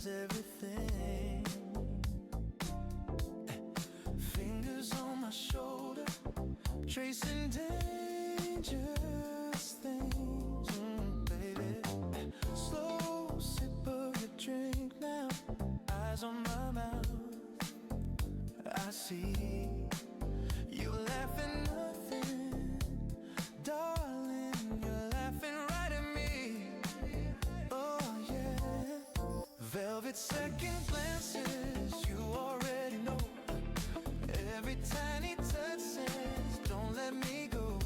everything. Fingers on my shoulder, tracing dangerous things, baby. Slow sip of your drink now, eyes on my mouth. I see you laughing nothing, darling. You're laughing right at me. Oh yeah, velvet second glances. You already know. Every tiny touch says, don't let me go.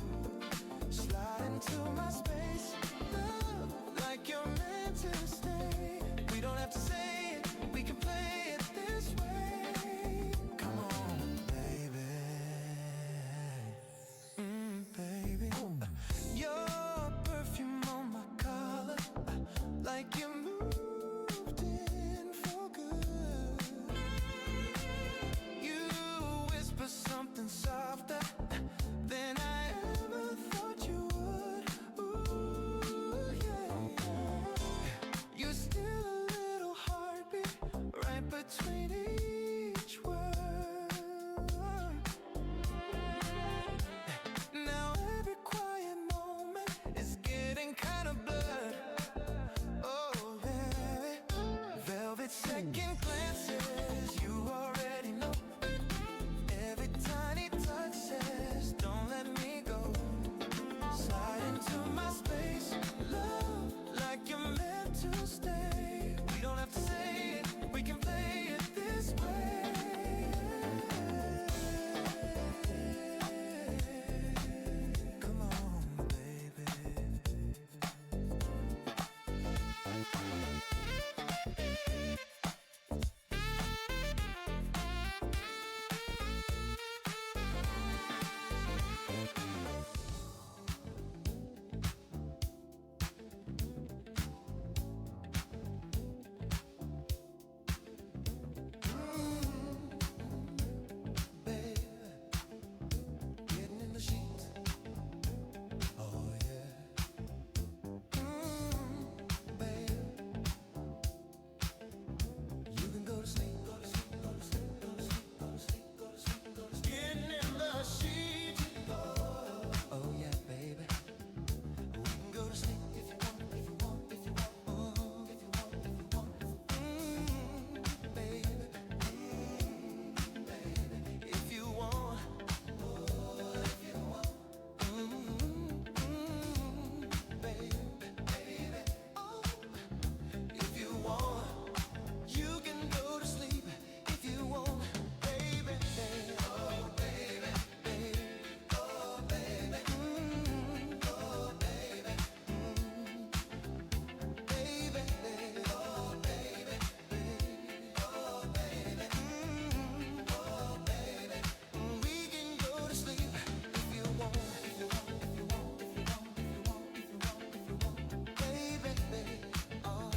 Slide into my space, love, like you're meant to stay. We don't have to say it, we can play it this way. Come on, baby. Baby. Your perfume on my collar, like you moved in for good. You whisper something softer than I ever thought you would. Ooh, yeah. You're still a little heartbeat right between each word. Now every quiet moment is getting kind of blurred. Oh, baby. Velvet second glances, you already know. Every tiny touch says, don't let me go. Slide into my space, love, like you're meant to stay. We don't have to say it, we can play it this way. Come on, baby. Baby, getting in the sheets. Oh yeah. Baby, you can go to sleep, go to sleep, go to sleep, go to sleep, go to sleep, go to sleep, go to sleep. Getting in the sheets. Oh yeah, baby. We can go to sleep if you want, if you want, if you want. Ooh, if you want, if you want. Baby, if you want. If you want. Baby, oh, if you want, you can go to sleep if you want, baby. Oh, baby, baby, oh, baby, oh, baby, baby, oh, baby, oh, baby, oh, baby. We can go to sleep if you want, if you want, if you want, if you want, if you want, if you want, if you want, baby, oh,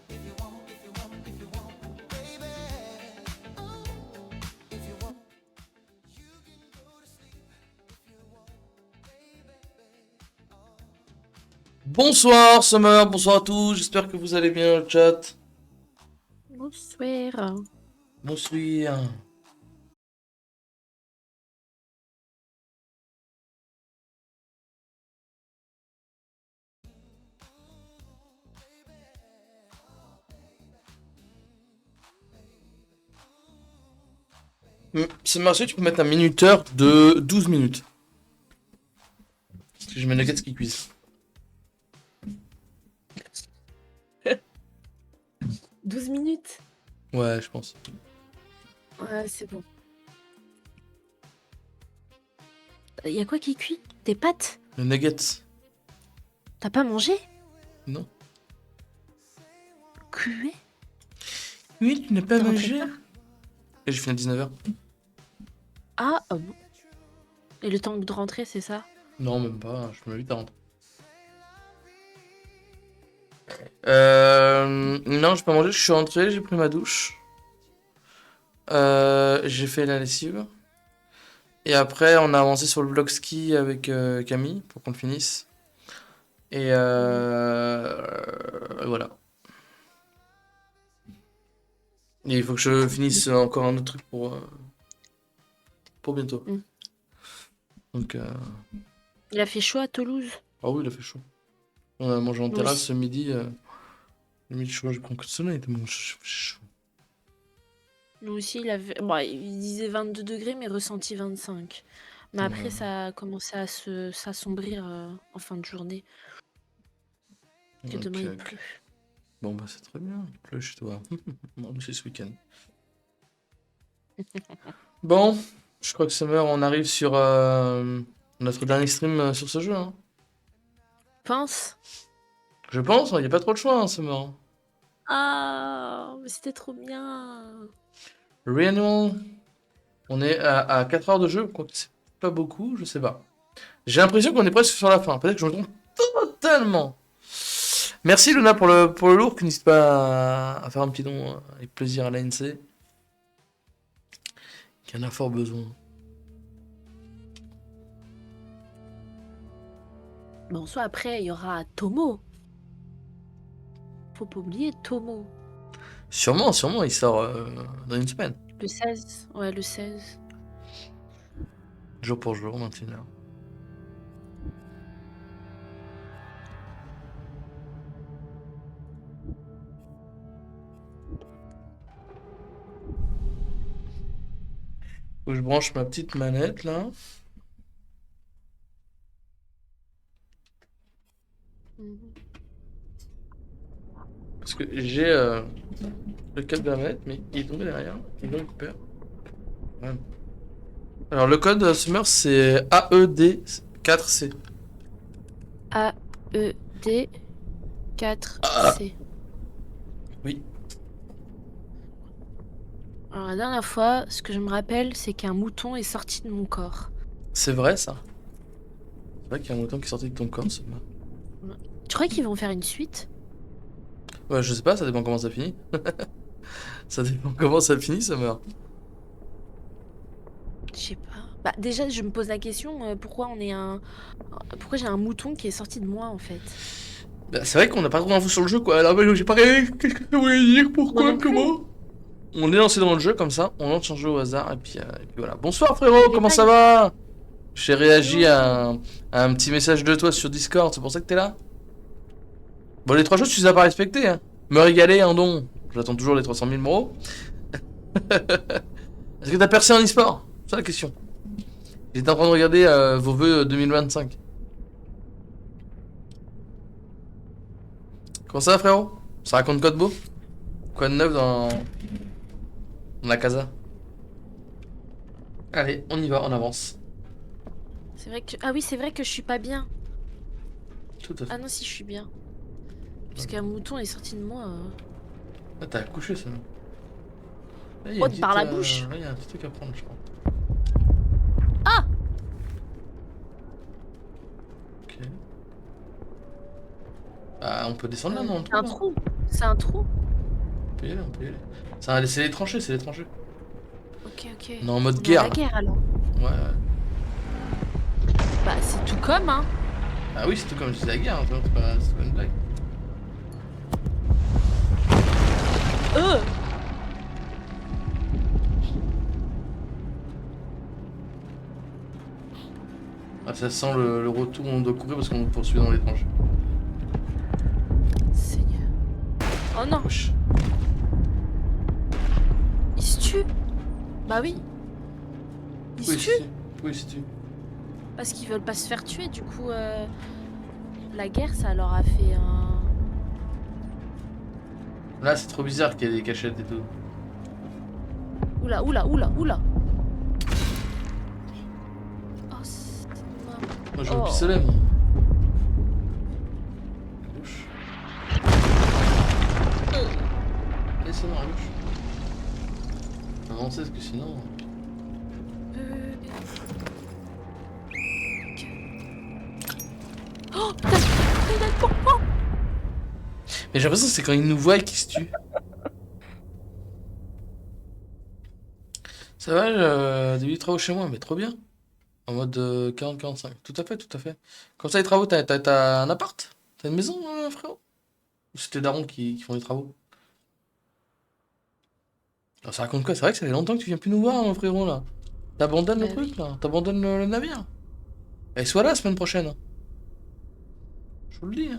if you want, if you want, if you want, baby, oh, if you want, you can go to sleep if you want, baby, oh. Bonsoir Summer, bonsoir à tous, j'espère que vous allez bien le chat. Bonsoir. Bonsoir. Summer, est-ce que tu peux mettre un minuteur de 12 minutes? Parce que je mets nuggets qui cuisent. 12 minutes. Ouais, je pense. Ouais, c'est bon. Y a quoi qui cuit? Des pâtes? Le nuggets. T'as pas mangé? Non. Cuit? Oui, tu n'as pas T'es rentré mangé. tard? Et j'ai fini à 19h. Ah, bon. Et le temps de rentrer, c'est ça? Non, même pas, je me mets vite à rentrer. Non, j'ai pas mangé, je suis rentré, j'ai pris ma douche. J'ai fait la lessive. Et après, on a avancé sur le vlog ski avec Camille pour qu'on le finisse. Et voilà. Et il faut que je finisse encore un autre truc pour bientôt. Mm. Donc, Il a fait chaud à Toulouse. ah oui, il a fait chaud. On a mangé en Nous terrasse aussi. ce midi. Le midi chaud, j'ai pris un coup de soleil, tellement chaud. Nous aussi, bon, il disait 22 degrés, mais ressenti 25. Mais après, Ouais. ça a commencé à s'assombrir en fin de journée. Et demain, Ok, il ok. pleut. Bon, bah, c'est très bien. Il pleut chez toi. Moi aussi ce week-end. Bon, je crois que Summer, on arrive sur notre dernier stream sur ce jeu. Hein. Pense. Je pense, il n'y a pas trop de choix, hein, Summer. Ah, mais c'était trop bien. Reannual, on est à 4 heures de jeu, quoi. C'est pas beaucoup, je sais pas. J'ai l'impression qu'on est presque sur la fin. Peut-être que je me trompe totalement. Merci Luna pour le lourd. N'hésite pas à faire un petit don avec plaisir à l'ANC. Qui en a fort besoin. Bon, soit après, il y aura Tomo. Faut pas oublier Tomo. Sûrement, il sort dans une semaine. Le 16. Ouais, le 16. Jour pour jour, 21h. Faut que je branche ma petite manette là. Mhm. Parce que j'ai le câble de la manette, mais il est tombé derrière. Il le récupère. Ouais. Alors le code Summer c'est AED4C. AED Ah 4C. oui, Alors, la dernière fois, ce que je me rappelle, c'est qu'un mouton est sorti de mon corps. c'est vrai ça. C'est vrai qu'il y a un mouton qui est sorti de ton corps, Summer. Tu crois qu'ils vont faire une suite? Ouais, je sais pas, ça dépend comment ça finit. Ça dépend comment ça finit, Summer. Je sais pas. Bah, déjà, je me pose la question, pourquoi j'ai un mouton qui est sorti de moi, en fait? Bah, c'est vrai qu'on n'a pas trop d'infos sur le jeu quoi. Alors, j'ai pas regardé. Qu'est-ce que ça voulait dire? Moi Pourquoi? non plus. Comment? On est lancé dans le jeu comme ça, on lance un jeu au hasard et puis voilà. Bonsoir frérot, J'ai comment pas ça eu- va? J'ai réagi Yo. à un petit message de toi sur Discord, c'est pour ça que t'es là? Bon, les 3 choses, tu les as pas respectées, hein. Me régaler, un don. J'attends toujours les 300 000 euros. Est-ce que t'as percé en e-sport? C'est la question. J'étais en train de regarder vos vœux 2025. Comment ça va frérot? Ça raconte quoi de beau? Quoi de neuf dans la casa? Allez, on y va, on avance. C'est vrai que... Ah oui, c'est vrai que je suis pas bien. Tout à fait. Ah non, si, je suis bien. Parce qu'un mouton est sorti de moi. Ah, t'as accouché ça. Là, il y a Oh, une petite, par la bouche. là, il y a un petit truc à prendre, je crois. Ah! Ok. Ah, on peut descendre là, non? C'est un trou. C'est un trou. On peut y aller, on peut y aller. C'est les tranchées, c'est les tranchées. Ok, ok. On est en mode On est à guerre la là. guerre, alors. Ouais. Bah, c'est tout comme, hein. Ah oui, c'est tout comme je disais la guerre, hein, c'est pas une blague. Euh Ah, ça sent le retour, on doit courir parce qu'on nous poursuit dans les tranchées. Seigneur. Oh non, Wesh. il se tue. Bah oui. Il se Oui, tue. si. Oui, si tu. Parce qu'ils veulent pas se faire tuer, du coup, la guerre, ça leur a fait un... Là, c'est trop bizarre qu'il y ait des cachettes et tout. Oula, oula, oula, oula. Oh, c'est mort. Moi, je veux Oh. le pistolet, moi. À gauche. Allez, c'est bon, à gauche. Avancez, parce que sinon. Oh, putain, putain, pourquoi? Mais j'ai l'impression que c'est quand ils nous voient qu'ils se tuent. Ça va, début de travaux chez moi, mais trop bien. En mode 40-45. Tout à fait, tout à fait. Comme ça, les travaux, t'as un appart? T'as une maison, frérot? Ou c'est tes darons qui font les travaux? Alors, ça raconte quoi? C'est vrai que ça fait longtemps que tu viens plus nous voir, mon frérot, là. T'abandonnes le Bah truc, oui. là. T'abandonnes le navire. Et sois là la semaine prochaine. Je vous le dis, hein.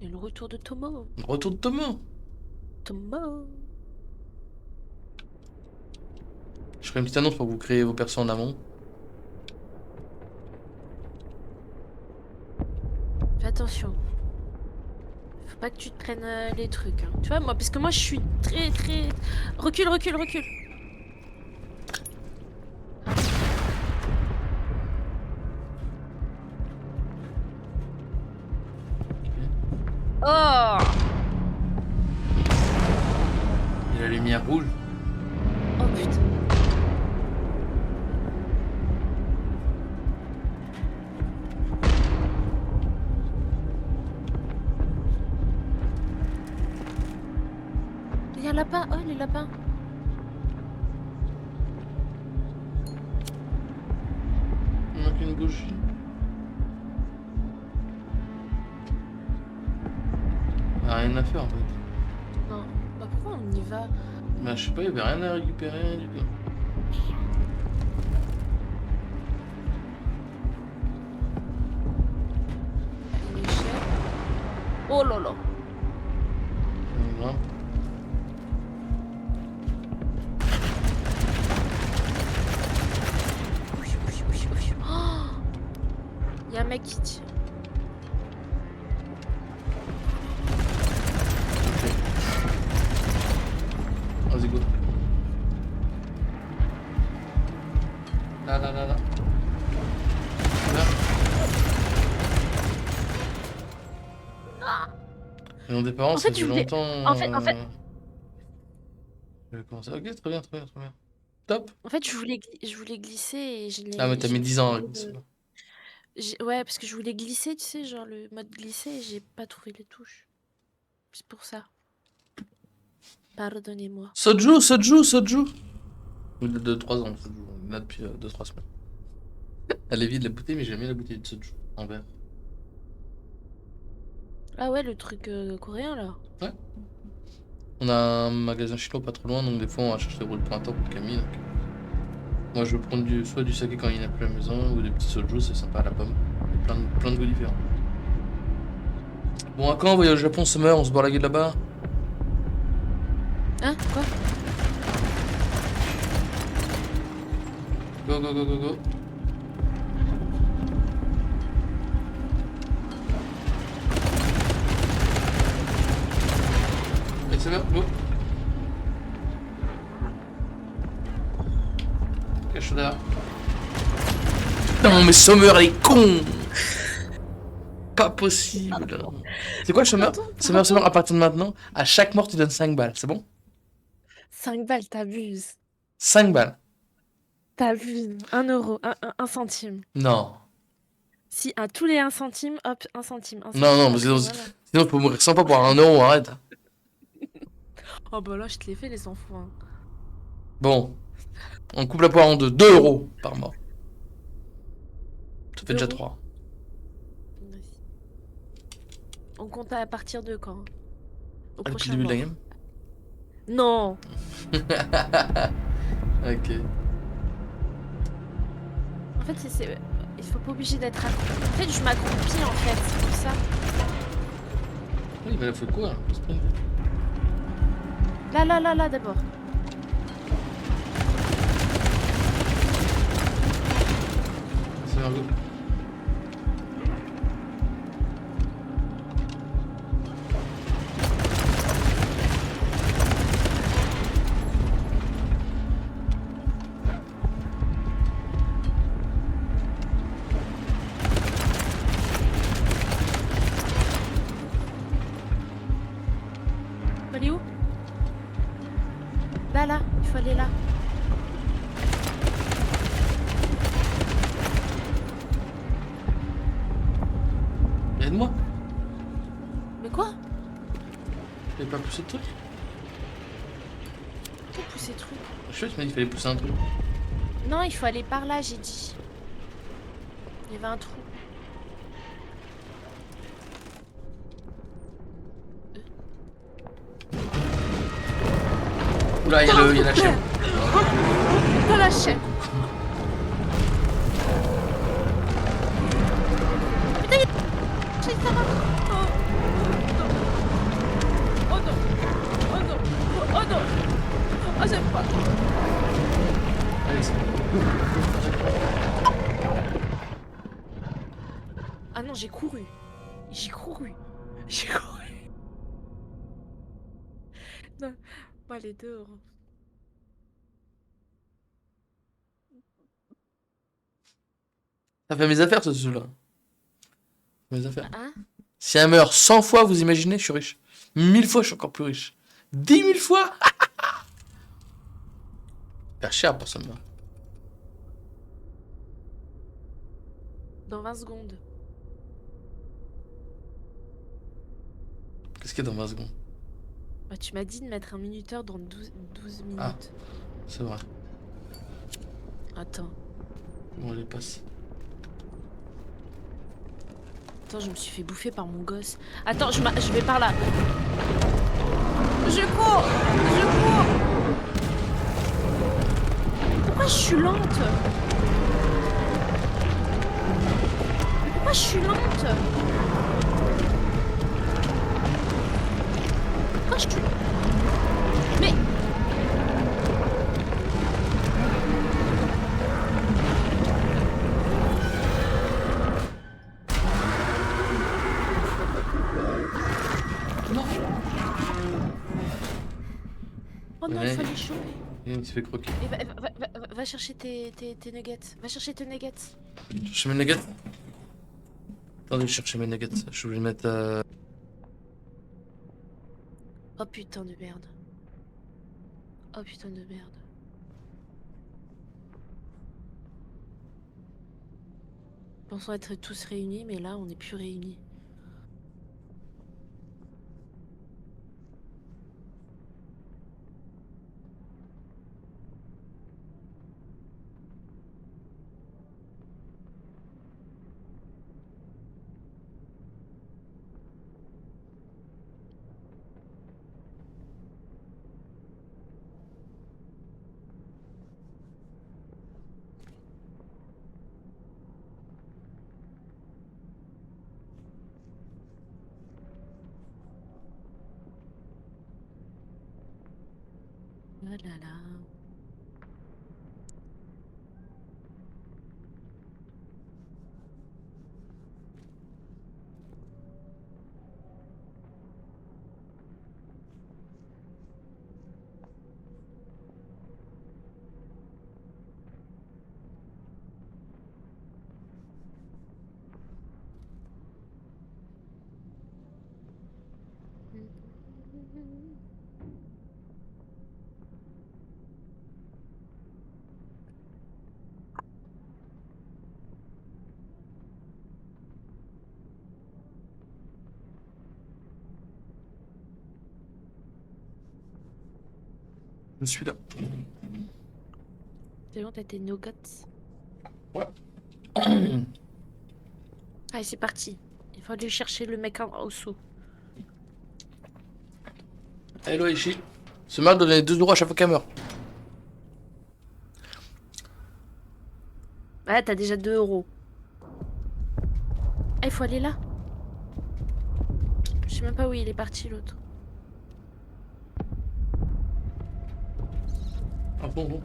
Et le retour de Tomo. Retour de Thomas. Tomo. Je ferai une petite annonce pour que vous créer vos persos en amont. Fais attention. Faut pas que tu te prennes les trucs. Hein. Tu vois, moi, parce que moi, je suis très, très... Recule, recule, recule. Oh! Et la lumière rouge. Oh putain. Il y a un lapin. Oh, les lapins. Il manque une bougie. Ah, rien à faire en fait. Non. Bah, pourquoi on y va? Bah, je sais pas, il y avait rien à récupérer, rien du tout. Une échelle. Oh là là. On grimpe. Oh, il y a un mec qui tire. Vas-y, go. Là, là, là, là. Là. Le nom des parents, En ça fait, fait je voulais- longtemps. en fait- Je vais commencer. Ok, très bien, très bien, très bien. Top. En fait, je voulais glisser et je l'ai. Ah, mais t'as j'ai mis 10 ans à oublié glisser. Ouais, parce que je voulais glisser, tu sais, genre le mode glisser et j'ai pas trouvé les touches. C'est pour ça. Pardonnez-moi. Soju, Soju, Soju. Il a 2-3 ans, Soju. Il a depuis 2-3 semaines. Elle est vide la bouteille, mais j'aime bien la bouteille de Soju en verre. Ah ouais, le truc coréen là. On a un magasin chinois pas trop loin, donc des fois on va chercher des roues de printemps pour Camille. Donc... Moi je veux prendre soit du saké quand il n'y en a plus à la maison, ou des petits soju, c'est sympa à la pomme. Il y a plein de goûts différents. Bon, à quand on voyage au Japon, Summer, on se boit la gueule là-bas? Hein? Quoi? Go, go, go, go, go. Allez, Summer, go. Cache derrière. Non, mais Summer, elle est con! Pas possible. C'est quoi, Summer? Summer, à partir de maintenant, à chaque mort, tu donnes 5 balles, c'est bon? 5 balles, t'abuses. 5 balles. T'abuses. 1 euro, 1 centime. Non. Si, à tous les 1 centime, hop, 1 centime. Non, non, mais sinon, sinon, on peut mourir 100 fois pour 1 euro, arrête. Oh bah là, je te l'ai fait, les enfants. Hein. Bon, on coupe la poire en deux. 2 euros par mort. Ça fait 2 déjà euros. 3. On compte à partir de quand? Au Depuis prochain le début de la mort. game? Non. Ok. En fait, il faut pas obligé d'être accroupi. En fait, je m'accroupis en fait, c'est pour ça. Oui, mais là, faut quoi? Faut se prendre. Là, d'abord. C'est un go. Faut aller où? Là, il faut aller là. Aide-moi. Mais quoi? J'avais pas poussé de truc? Faut pousser le truc. Je sais, tu m'as dit qu'il fallait pousser un truc. Non, il faut aller par là, j'ai dit. Il y avait un trou. Oula, il y a la chaîne. Dans la chaîne. Putain, il y a la chaîne, ça va. Oh non. Oh non. Oh non. Oh, j'aime pas. Allez, c'est bon. Ah non, j'ai couru. J'ai couru. J'ai couru. Non, moi les 2 €. Ça fait mes affaires, ce jeu-là. Mes affaires. Hein? Si elle meurt 100 fois, vous imaginez, je suis riche. 1000 fois, je suis encore plus riche. 10 000 fois. Faire cher pour ça meurt. Dans 20 secondes. Qu'est-ce qu'il y a dans 20 secondes? Bah, tu m'as dit de mettre un minuteur dans 12 minutes. Ah. C'est vrai. Attends. Bon, allez, passe. Attends, je me suis fait bouffer par mon gosse. Attends, je vais par là. Je cours. Je cours. Pourquoi je suis lente? Pourquoi je suis lente? Pourquoi je suis... Mais... Non. Oh non, Ouais. il faut les choper. Et il se fait croquer. Et va chercher tes nuggets. Va chercher tes nuggets. Chercher mes nuggets. Attendez, je cherche mes nuggets. Je voulais mettre. Oh putain de merde. Oh putain de merde. Pensons être tous réunis, mais là on n'est plus réunis. Ah là là. Je suis là. C'est bon, t'as tes nuggets. Ouais. Allez, c'est parti. Il faut aller chercher le mec au saut. Hello Ishi. Ce mal donne 2 € à chaque fois qu'elle meurt. Ah, t'as déjà 2 €. Ah, il faut aller là. Je sais même pas où il est parti l'autre. Ah bon, bon.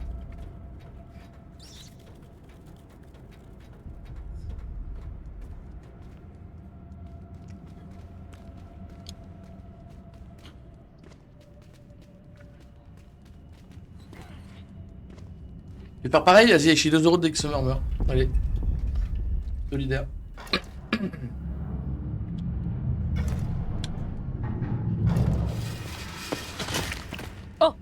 Je vais faire pareil, vas-y, Ishi, 2 € dès que ce meurt. Allez. Solidaire. Oh!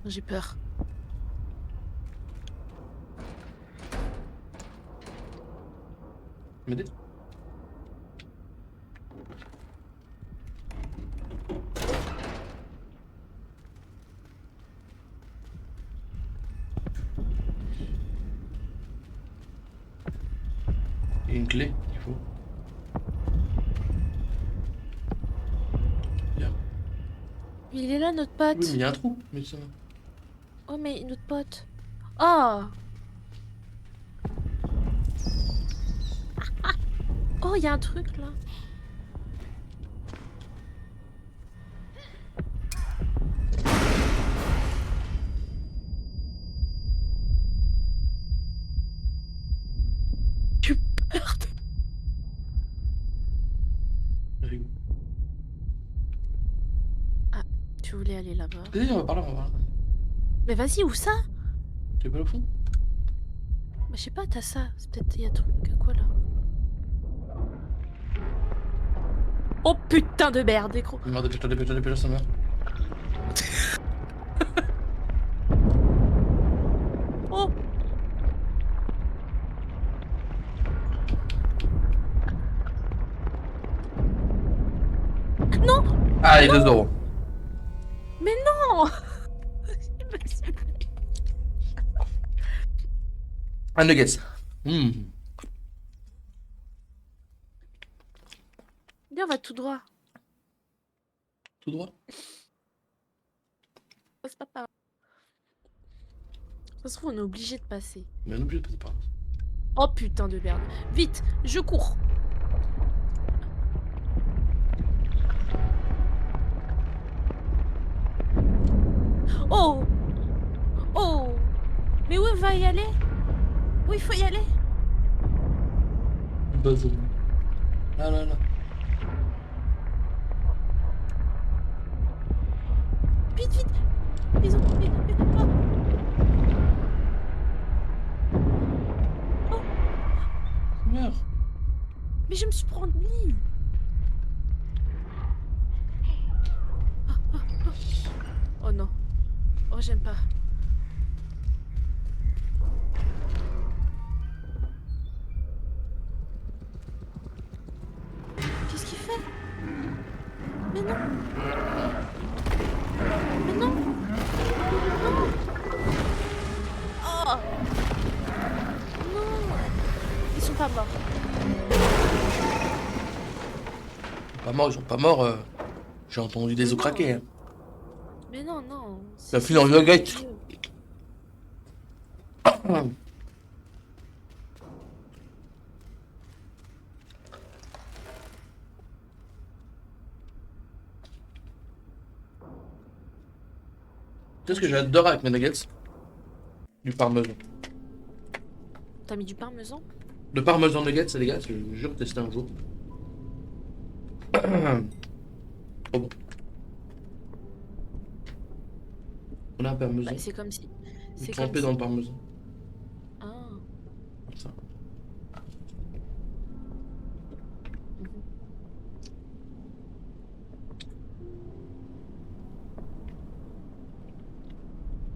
J'ai peur. M'aider? Il y a une clé qu'il faut. Bien. Il est là, notre pote. Oui, mais il y a un trou. Mais ça... Oh, mais notre pote. Oh. Oh, il y a un truc là. Tu peur. Rigolo. Tu voulais aller là-bas. Vas-y, on va par là, on va par là. Mais vas-y, où ça? Tu veux pas au fond? Bah, je sais pas, t'as ça. C'est peut-être. Il y a truc. Quoi là? Oh putain de merde, écro. Merde, dépêche-toi, dépêche-toi, dépêche-toi, ça meurt. Oh. Non. Allez, 2 €. Mais non. Un nuggets. Mmh. Viens, on va tout droit. Tout droit. Oh, c'est pas grave. Ça se trouve, on est obligé de passer. Mais on est obligé de passer par là. Oh putain de merde. Vite, je cours. Oh. Oh. Mais où on va y aller? Où il faut y aller? Buzz. Là, là, là. Vite, vite. Ils ont... Oh. Meurs. Mais je me suis pris. Oh non. Oh, j'aime pas. Qu'est-ce qu'il fait? Mais non. Mais non. Non. Oh. Non. Ils sont pas morts. Pas morts, ils sont pas morts. J'ai entendu des os craquer. Hein. Mais non, non. Ça file en nugget. Tu sais ce que j'adore avec mes nuggets? Du parmesan. T'as mis du parmesan? Le parmesan nuggets, c'est les gars, je vous jure tester un jour. Trop bon. On a un parmesan. Bah, c'est comme si. C'est comme Trempé si. dans le parmesan. Ah. Comme ça.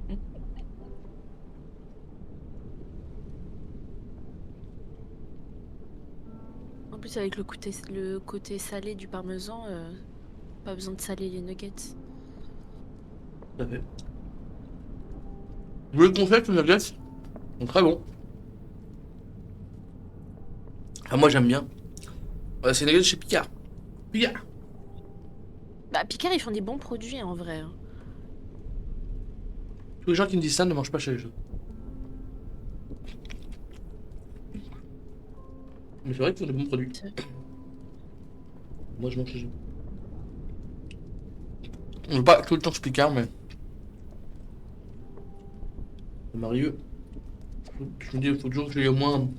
Mhm. En plus, avec le côté salé du parmesan, pas besoin de saler les nuggets. Tout à fait. Vous voulez qu'on fasse les nuggets? Ils sont très bons. Ah, moi j'aime bien. C'est les nuggets chez Picard. Picard. Bah, Picard, ils font des bons produits en vrai. Hein. Tous les gens qui me disent ça ne mangent pas chez les autres. Mais c'est vrai qu'ils font des bons produits. Moi je mange chez eux. On veut pas tout le temps chez Picard, mais. Marieux. Je me dis, il faut toujours que j'ai au moins.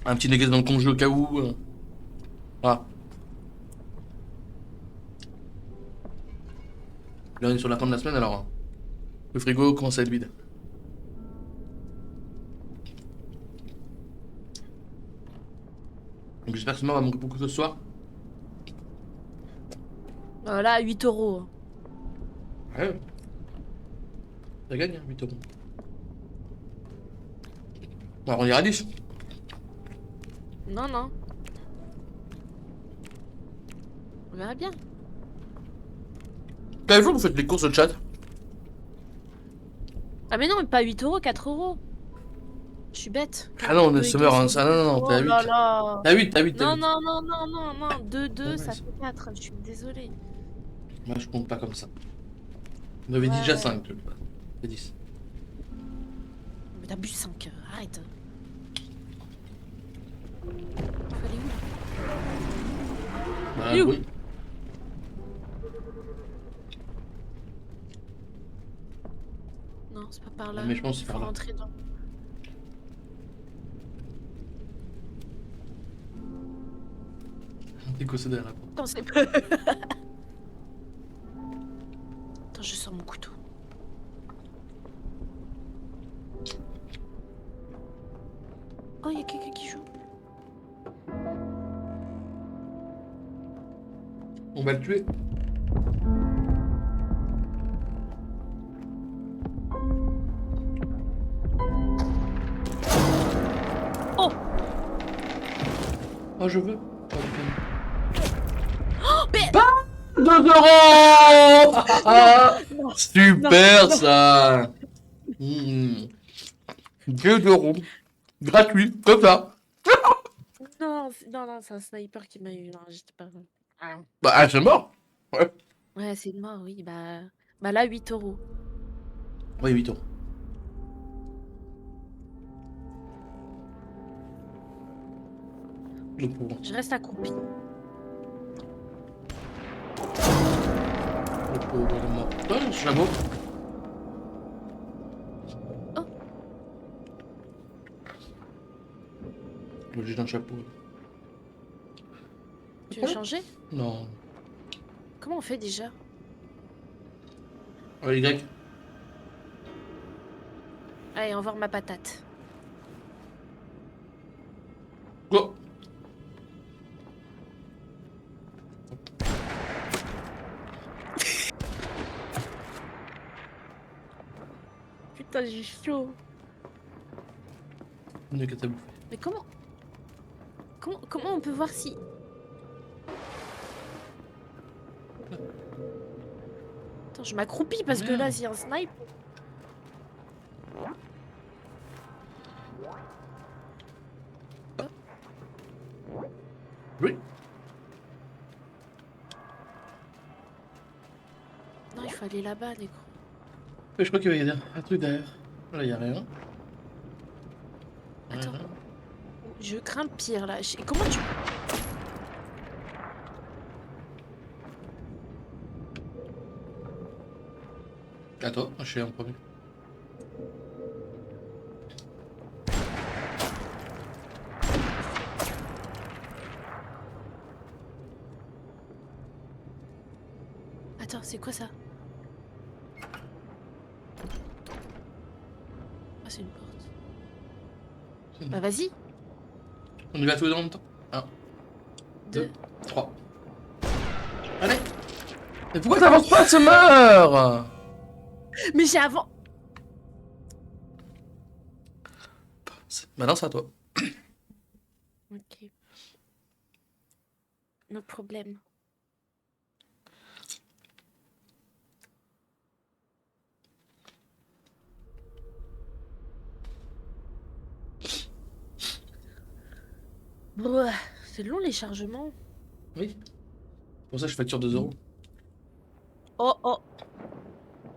Un petit nuggets dans le congé au cas où. Voilà. Là on est sur la fin de la semaine alors. Le frigo commence à être vide. Donc j'espère que ce va manquer beaucoup ce soir. Voilà, 8 €. Ouais. Ça gagne, hein, 8 €. Alors, on ira à 10. Non, non. On verra bien. Quelle fois vous faites les courses au chat? Ah mais non, mais pas 8 euros, 4 euros. Je suis bête. Ah non, on est Deux et summer, deux, hein. c'est Ah non, non, non, huit. t'es à Oh 8. là là. T'as 8, t'as 8, t'as Non, 8. non, non, non, non, non. 2, 2, Ouais, ça c'est- fait 4. Je suis désolée. Moi, je compte pas comme ça. On avait dit déjà Ouais. 5. C'est 10. Mais t'as bu 5. Arrête. Faut aller où là? Bah, Il est où? oui. Non, c'est pas par là. Mais je pense que c'est Faut par là. rentrer dans. T'es cassé derrière la porte. Attends, c'est pas. Attends, je sors mon couteau. Oh, il y a quelqu'un qui joue. On va le tuer. Oh! Oh, je veux. Oh, mais... 2 euros. Non. Super Non. ça. 2 euros. Gratuit, comme ça. Non, non, non, c'est un sniper qui m'a eu. Non, j'étais pas. Ah. Bah, c'est mort. Ouais. Ouais, c'est mort, oui. Bah là, 8 euros. Oui, 8 euros. Le pauvre. Je reste accroupi. Le pauvre, il est mort. Oh, le chameau. Oh. J'ai un chapeau. Tu veux changer? Non. Comment on fait déjà? Oh, Y. Allez, envoie ma patate. Go. Putain, j'ai chaud. On est qu'à ta bouffe. Mais comment on peut voir si... Attends, je m'accroupis parce que là, Merde. s'il y a un snipe... Oui. Non, il faut aller là-bas, négro. Mais je crois qu'il va y avoir un truc derrière. Là, il n'y a rien. Attends. Rien. Je crains pire, là. Comment tu... À toi, je suis en premier. Attends, c'est quoi ça? Ah, c'est une porte. C'est une- Bah vas-y. On y va tous les deux en même temps. 1, 2, 3. Allez. Mais pourquoi t'avances pas, se meurt? Mais j'ai avant... Maintenant, c'est à toi. Ok. No problème. Ouah, c'est long les chargements. Oui. Pour ça, je facture 2 euros. Oh oh.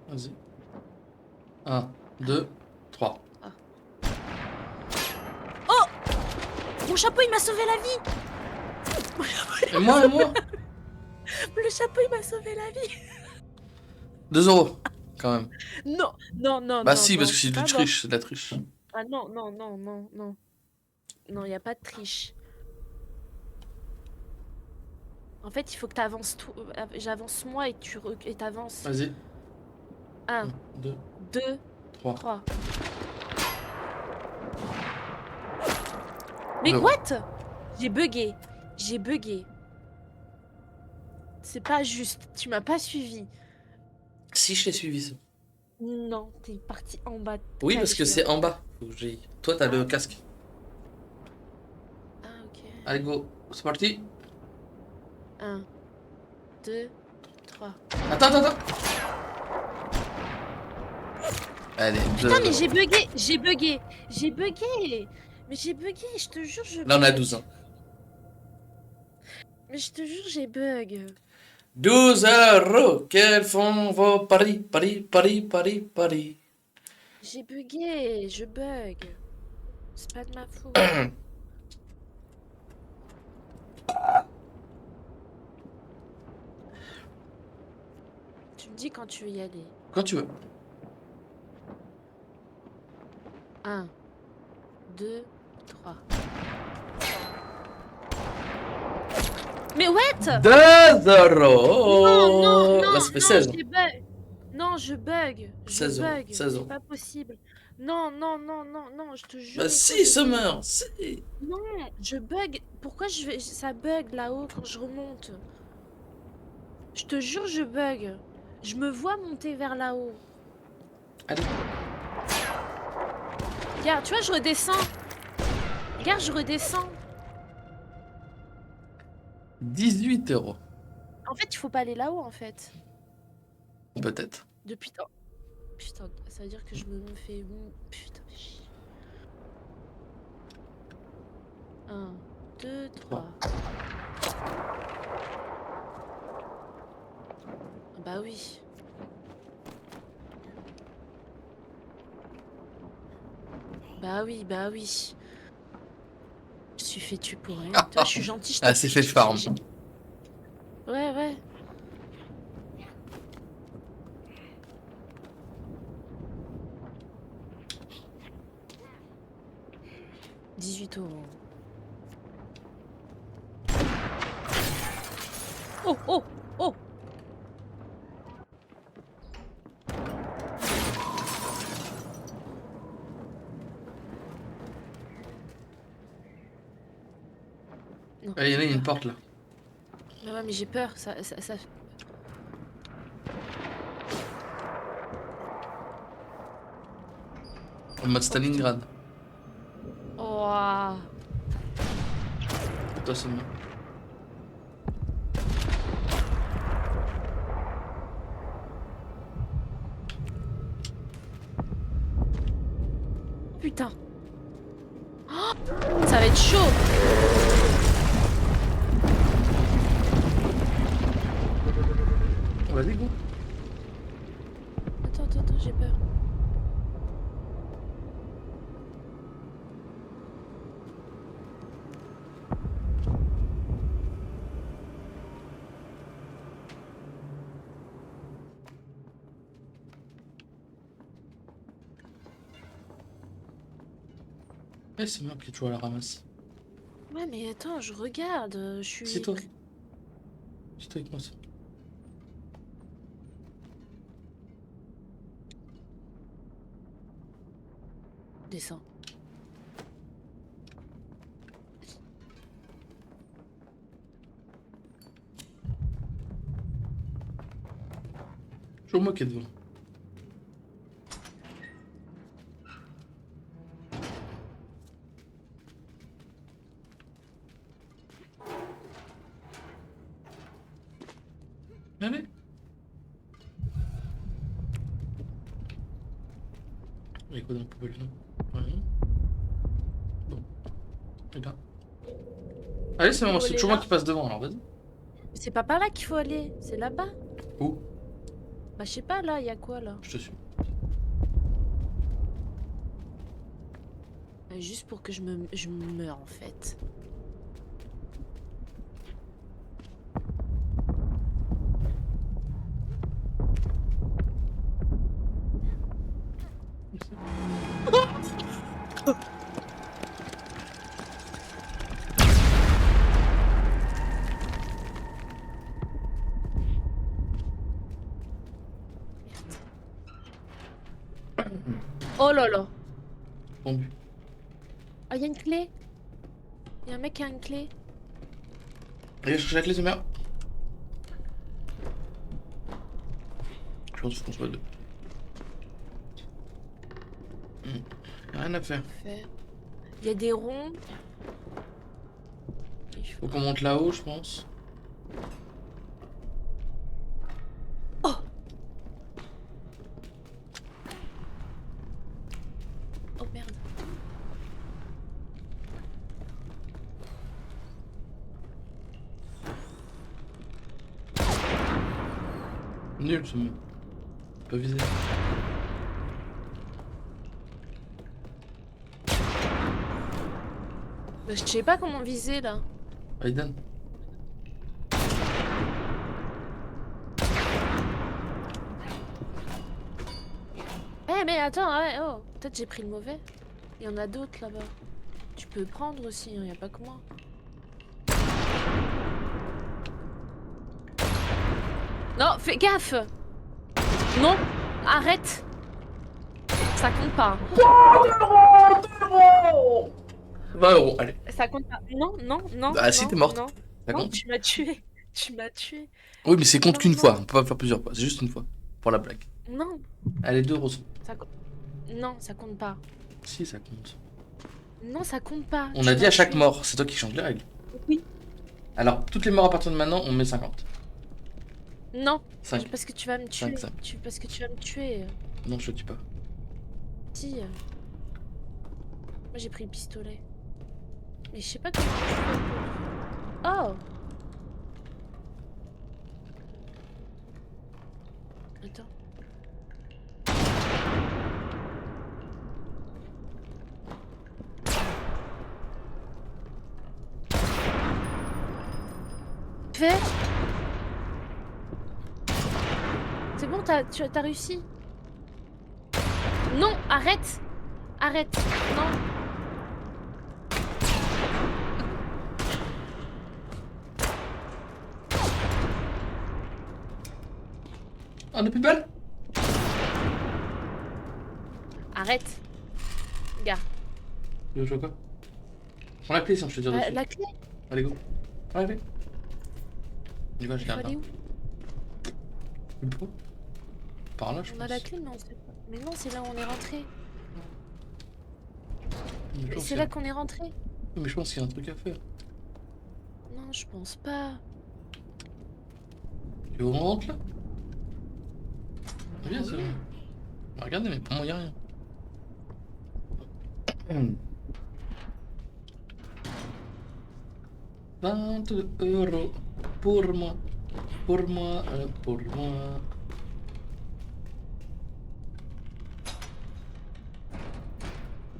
Vas-y. 1, 2, 3. Mon chapeau il m'a sauvé la vie. Et moi, et moi? Le chapeau il m'a sauvé la vie. 2 euros, quand même. Non, non, non. Bah non, si, non, parce que c'est du pas moi. triche, c'est de la triche. Ah non, non, non, non, non. Non, il n'y a pas de triche. En fait, il faut que tu avances tout. J'avance moi et tu t'avances. Vas-y. 1, 2, 2, 3. 3. Mais Non. what? J'ai bugué. J'ai bugué. C'est pas juste. Tu m'as pas suivi. Si, je t'ai suivi ça. Non, t'es parti en bas. Oui, parce que caché, c'est hein. en bas. Faut que j'aille. Toi, t'as le casque. Ah, ok. Allez, go. C'est parti. 1, 2, 3. Attends, attends, attends. Allez, Putain, mais 2-0. j'ai bugué, j'ai bugué, j'ai bugué. Mais j'ai bugué, je te jure, je Là, on a bug. 12 ans. Mais je te jure, j'ai bug. 12-0. Quels font vos paris, paris, paris, paris, paris. J'ai bugué, je bug. C'est pas de ma faute. Tu me dis quand tu veux y aller. Quand tu veux. 1, 2, 3. Mais what? 2-0. Non, non, Là, non, ça fait non, 16. j'ai bug. Non, je bug. Je 16 euros. bug. 16 C'est euros. pas possible. Non, non, non, non, non, je te jure, Bah, Nico, si, je bug. Summer. Si. Non, je bug. Pourquoi ça bug là-haut quand je remonte? Je te jure, je bug. Je me vois monter vers là-haut. Allez. Regarde, tu vois, je redescends. Regarde, je redescends. 18 euros. En fait, il faut pas aller là-haut, en fait. Peut-être. Depuis... Oh, putain, ça veut dire que je me fais... Putain, chier. 1, 2, 3. Bah oui. Bah oui, bah oui. Je suis fait tuer pour rien. Toi, je suis gentille, je Ah, c'est fait farm. Ouais, ouais. « 18 euros. » Oh, oh, oh. Non. Il y en a une porte là. Mais ouais, mais j'ai peur. Ça... En mode Stalingrad. Oh. Toi seulement. Putain. Oh, ça va être chaud. Vas-y, go. Attends, attends, attends, j'ai peur. Eh, c'est moi qui est toujours à la ramasse. Ouais, mais attends, je regarde. Je suis... C'est toi. C'est toi avec moi, ça. Descends. Toujours moi qui est devant. Allez. Il y a quoi dans la poubelle là? Rien. Bon. Et là. Allez, c'est bon, c'est toujours moi qui passe devant alors, vas-y. Mais c'est pas par là qu'il faut aller. C'est là-bas. Où? Bah, je sais pas, là, il y a quoi, là? Je te suis. Juste pour que je me meure, en fait. Oh là là. Pendu. Ah, il y a une clé. Il y a un mec qui a une clé. Allez, chercher la clé, Summer. Je pense qu'on se voit deux. Rien à faire. Fait. Il y a des ronds. Faut qu'on monte là-haut, je pense. Oh merde. Nul, ce mot. Pas viser. Bah, je sais pas comment viser là. Aiden. Eh mais attends, ouais, oh, peut-être j'ai pris le mauvais. Il y en a d'autres là-bas. Tu peux prendre aussi, il y a pas que moi. Non, fais gaffe. Non, arrête. Ça compte pas. 20 euros, allez. Ça compte pas. Non, non, non. Ah si, non, t'es morte. Non, Ça non, compte? tu m'as tué. Tu m'as tué. Oui, mais c'est compte Non, qu'une non. fois. On peut pas faire plusieurs fois. C'est juste une fois. Pour la blague. Non, Allez, 2 euros. ça compte. Non, ça compte pas. Si, ça compte. Non, ça compte pas. On Tu a dit m'as à chaque tué. mort. C'est toi qui change les règles. Oui. Alors, toutes les morts à partir de maintenant, on met 50. Non, 5. parce que tu vas me tuer. 5. Parce que tu vas me tuer. Non, je te tue pas. Si. Moi j'ai pris le pistolet. Mais je sais pas comment tu fais. Oh. Attends. Fais. C'est bon, tu as réussi. Non, arrête. Arrête. Non. On a plus balle? Arrête. Gars. Tu veux jouer quoi? Prends la clé si on te tire dessus. La clé. Allez, go. Prends la clé. Du coup, je Il faut garde là. aller où? Une fois. Par là, je On pense. a la clé, mais on sait pas. Mais non, c'est là où on est rentré. Mais je pense C'est qu'il y là a- qu'on est rentré. Mais je pense qu'il y a un truc à faire. Non, je pense pas. Tu veux qu'on rentre là? C'est bien ça. Bah, regardez, mais pour moi, il n'y a rien. 22 euros pour moi. Pour moi, pour moi.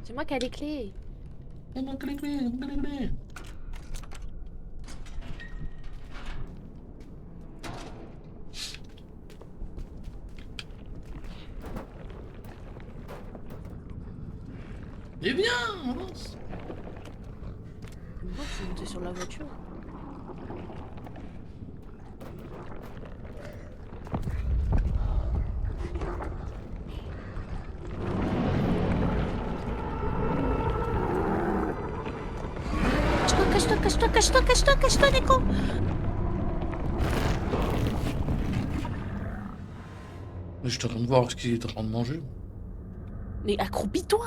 C'est moi qui ai les clés. Il manque les clés, il manque les clés. Eh bien, avance. Moi, je suis montée sur la voiture. Cache-toi, cache-toi, cache-toi, cache-toi, cache-toi, Nico. Mais je suis en train de voir ce qu'il est en train de manger. Mais accroupis-toi.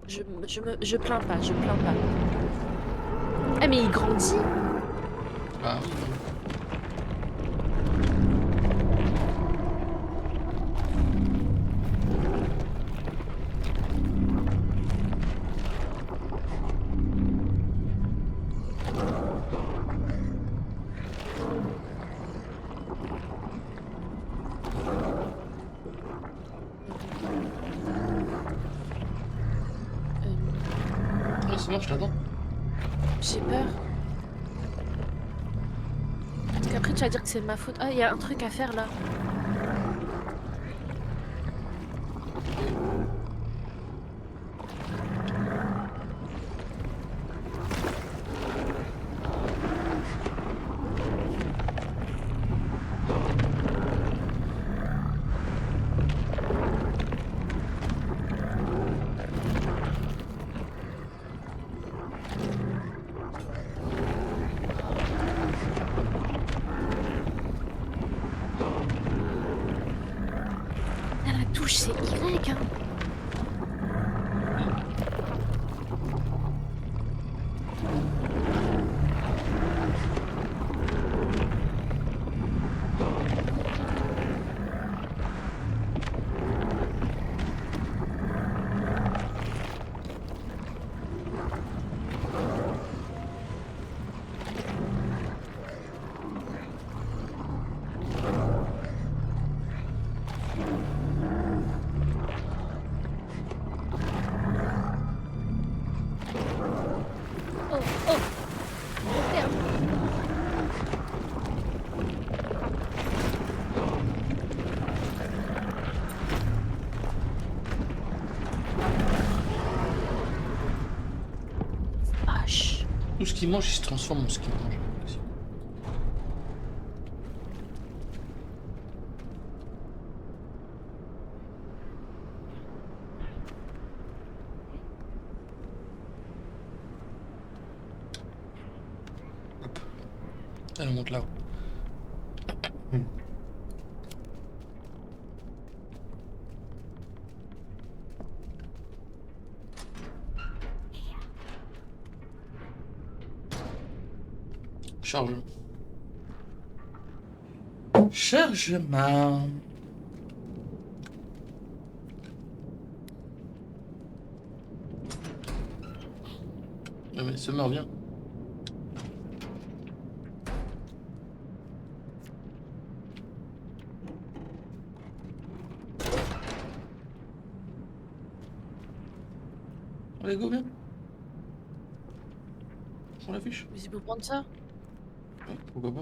Je plains pas, je plains pas. Ah mais il grandit. Ah oui. Ouais, c'est bon, je t'attends. J'ai peur. Parce qu'après tu vas dire que c'est ma faute. Ah, il y a un truc à faire là. touche, c'est Y, hein. Oh, oh, merde. Vache. Tout ce qu'il mange, il se transforme en ce qu'il mange. Hop. Elle monte là. Charge. Chargement. Non mais se meurt bien. Allez, go bien. On l'affiche. Mais c'est pour prendre ça. Ouais, pourquoi pas.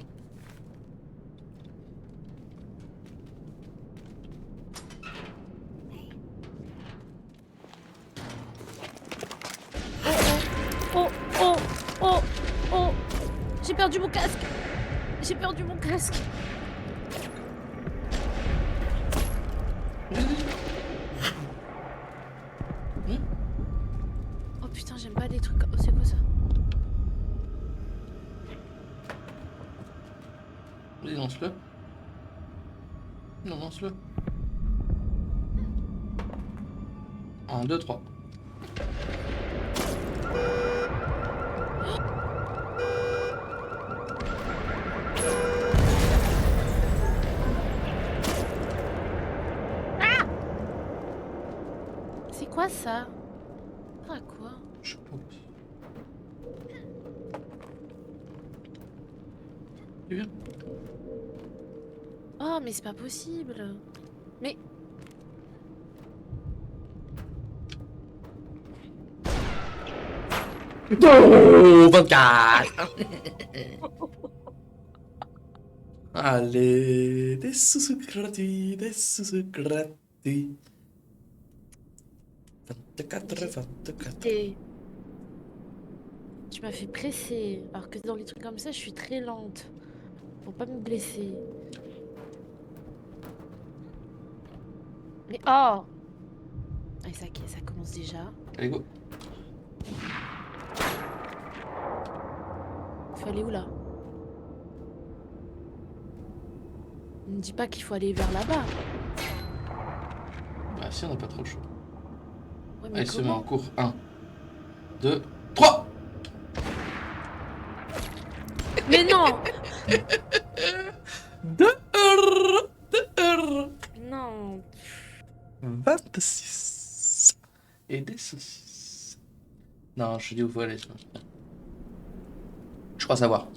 Oh, oh, oh, oh. J'ai perdu mon casque. J'ai perdu mon casque. Oui. Oh putain, j'aime pas les trucs comme... Oh, c'est quoi ça? Vas-y, lance-le. Non, lance-le. 1, 2, 3. C'est quoi ça? Ah quoi? Je sais pas. Tu viens? Oh mais c'est pas possible. Mais... Oh, 24. Allez, des sous gratuits, des sous gratuits. 24, 24. Et... Tu m'as fait presser. Alors que dans les trucs comme ça, je suis très lente. Pour pas me blesser. Mais oh! Ah, ça commence déjà. Allez, go. Faut aller où là? Ne me dis pas qu'il faut aller vers là-bas. Ah si, on n'a pas trop le choix. Ouais, mais Allez, se met en comment? cours. 1, 2, 3. Mais non! 2 heures. 2 heures. Non. 26. Et des saucisses. Non, je te dis où faut aller. Je crois savoir.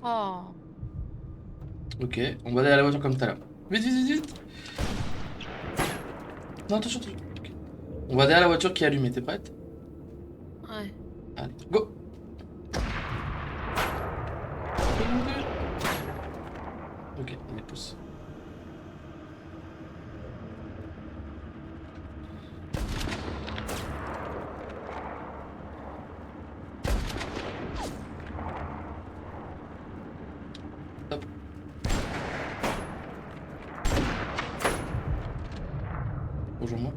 Oh. Ok, on va aller à la voiture comme tout à l'heure. Vite, vite, vite, vite. Non, attention, attention. Ok. On va aller à la voiture qui est allumée, t'es prête? Ouais. Allez, go. Ok, on les pousse. Hop. Rejoins-moi.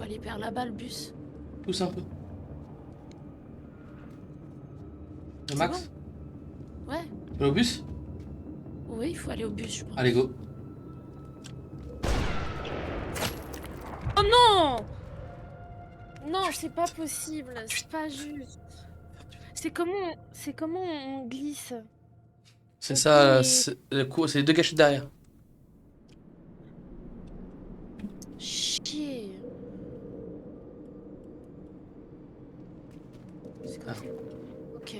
faut aller vers là-bas, le bus. Pousse un peu. C'est Max, Ouais. tu vas au bus? Oui, il faut aller au bus, je pense. Allez, go. Oh non! Non, c'est pas possible. C'est pas juste. C'est comment on glisse. C'est On ça, court et- c'est les deux gâchettes derrière. Chier. C'est comme Ah. ça. Ok.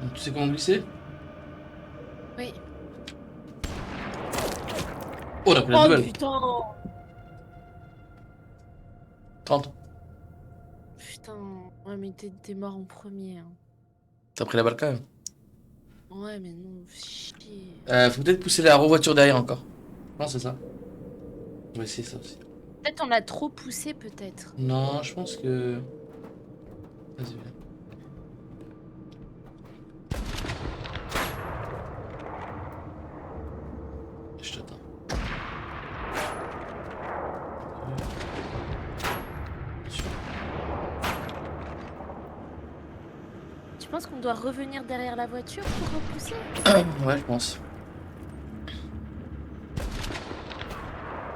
Donc, tu sais comment glisser? Oui. Oh, on a pris la Oh nouvelle. putain. 30. Putain. Ouais, mais t'es mort en premier. Hein. T'as pris la balle quand même. Ouais, mais non, chier. Faut peut-être pousser la voiture derrière encore. Non, c'est ça. On va essayer ça aussi. Peut-être on l'a trop poussé, peut-être. Non, je pense que... Vas-y, viens. Je t'attends. Tu penses qu'on doit revenir derrière la voiture pour repousser? Ouais, je pense.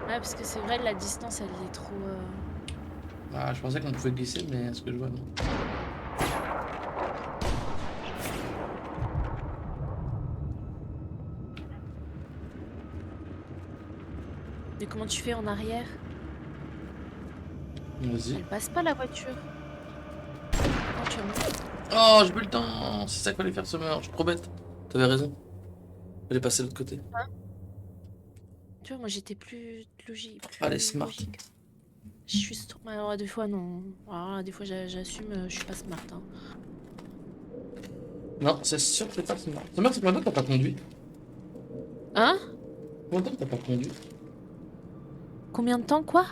Ouais, parce que c'est vrai, la distance, elle est trop... Ah, je pensais qu'on pouvait glisser, mais ce que je vois, non. Mais comment tu fais en arrière? Vas-y. Elle passe pas, la voiture. Non, tu vas monter. Oh, j'ai plus le temps. C'est ça qu'il fallait faire ce meurtre. Je suis trop bête. T'avais raison. Fallait passer de l'autre côté. Tu vois, moi, j'étais plus logique. Plus Ah, les smart. logique. Je suis... Alors, des fois, non. Alors, là, des fois, j'assume, je suis pas smart. Hein. Non, c'est sûr que c'est pas smart. C'est combien de temps que t'as pas conduit? Hein? Combien de temps que t'as pas conduit? Combien de temps, quoi?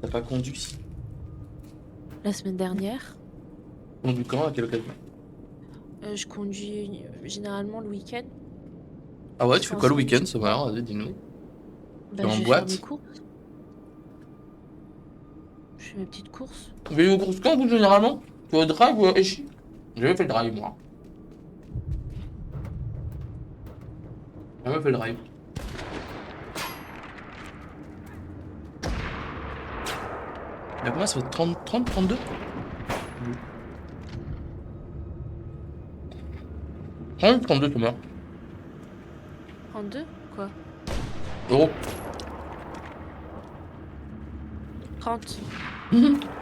T'as pas conduit? La semaine dernière. Conduit quand? À quelle occasion? Je conduis généralement le week-end. Ah ouais, Je tu fais fais un quoi le sandwich. week-end? C'est marrant, vas-y, dis-nous. Bah, en je vais boîte? faire mes courses. Je fais mes petites courses. Vous allez aux courses quand, vous, généralement? Tu vas au drive ou à Echi? J'ai jamais fait le drive, moi. J'ai jamais fait le drive. Mais combien ça fait 30, 32? 32, c'est mort. 32? Quoi? Euros. 30.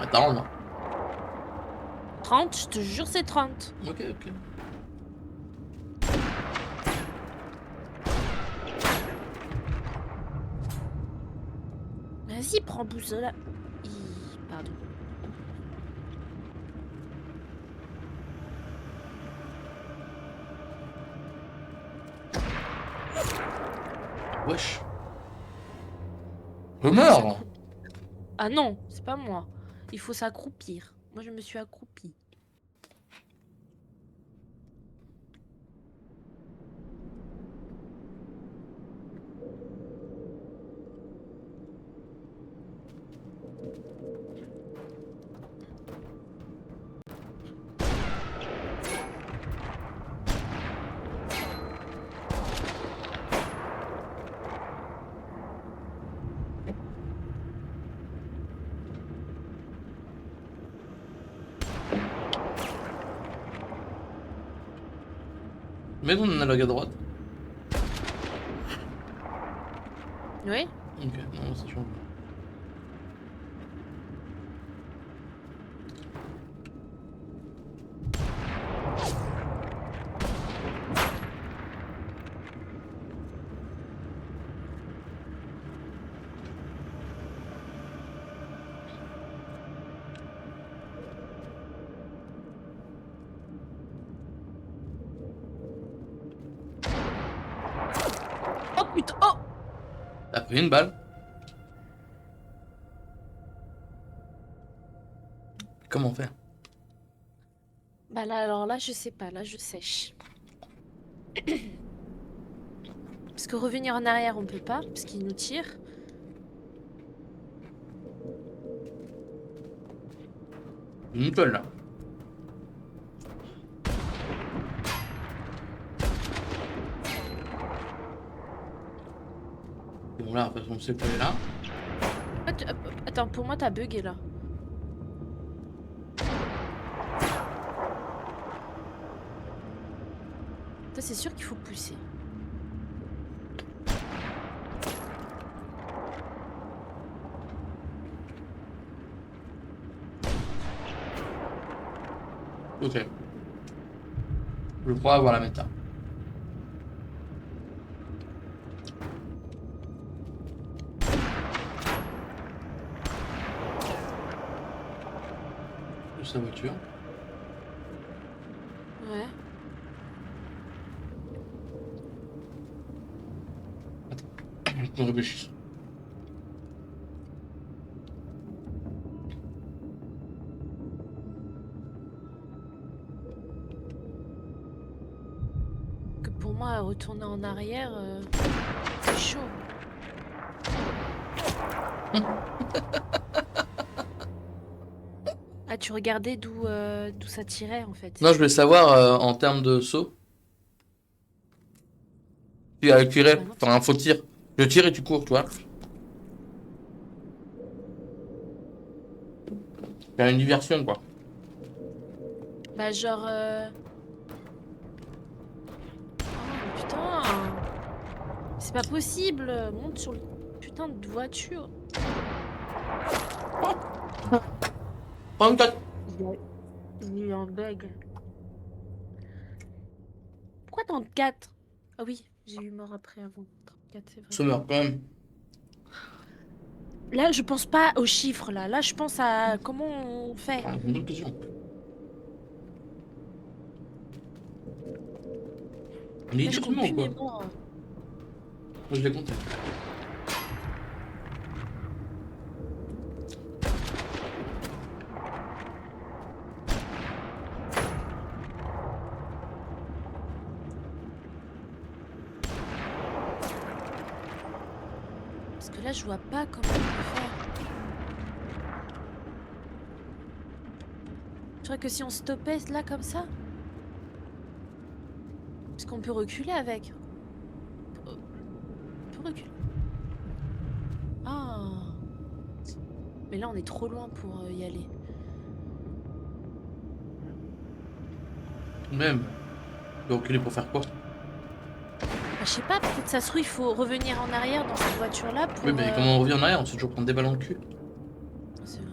Attends, là. 30, je te jure, c'est 30. Ok, ok. Vas-y, prends boussole. Pardon. Wesh. Je meurs. Ah non, c'est pas moi. Il faut s'accroupir. Moi, je me suis accroupie. Mets ton analogue à droite. Oui? Ok, non, ça change. Une balle. Comment faire? Bah là, alors là, je sais pas, là, je sèche. Parce que revenir en arrière, on peut pas, parce qu'il nous tire. Nickel là. Bon là, de toute façon, on sait pas là. Attends, pour moi, t'as bugué là. Toi, c'est sûr qu'il faut pousser. Ok. Je crois avoir la méta. Sa voiture. Ouais. On réfléchit. Que pour moi, retourner en arrière, c'est chaud. Ah, tu regardais d'où ça tirait en fait. Non, je voulais savoir en termes de saut. Tu as tiré, Bah non. enfin un faux tir. Je tire et tu cours, tu vois. Il y a une diversion quoi. Bah genre... Oh putain! C'est pas possible! Monte sur le putain de voiture. Prends une tête. Il y a eu un bug. Pourquoi 34? Ah oui, j'ai eu mort après avant. 34, c'est vrai. Se meurt quand même. Là, je pense pas aux chiffres là. Là, je pense à comment on fait. Ah, une bonne question. On est Là, je compte idiotement ou plus quoi? mes morts. Moi je l'ai compté. Parce que là, je vois pas comment on peut faire. Je crois que si on stoppait là comme ça. Parce qu'on peut reculer avec. On peut reculer. Ah. Mais là, on est trop loin pour y aller. Même. Tu peux reculer pour faire quoi? Ah, je sais pas, peut-être ça se trouve, il faut revenir en arrière dans cette voiture-là pour... Oui, mais comment on revient en arrière? On se fait toujours prendre des balles dans le cul. C'est vrai.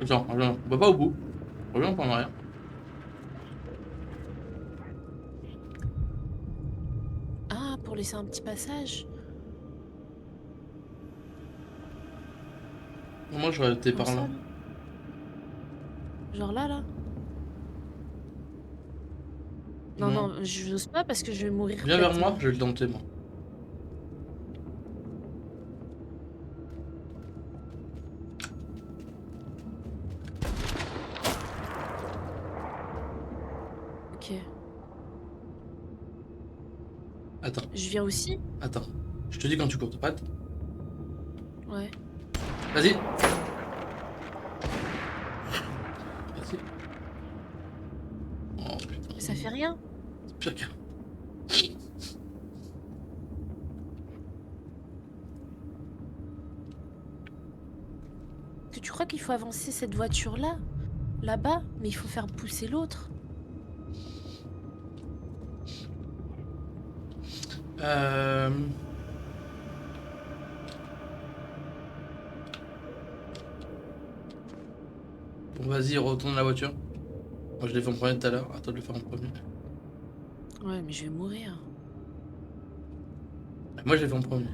Attends, reviens. On va pas au bout. Reviens pas en arrière. Ah, pour laisser un petit passage. Moi j'aurais été Comme par là. ça, genre là, là. Non, non, je n'ose pas parce que je vais mourir. Viens vers bêtement. moi, je vais le tenter moi. Ok. Attends, Je viens aussi? attends. Je te dis quand tu cours, t'as pas hâte? Ouais. Vas-y. Merci. Oh putain, Mais ça fait rien. c'est pire qu'un. Que tu crois qu'il faut avancer cette voiture-là? Là-bas? Mais il faut faire pousser l'autre. Bon, vas-y, retourne la voiture. Moi je l'ai fait en premier tout à l'heure. Attends de le faire en premier. Ouais, mais je vais mourir. Moi je l'ai fait en premier.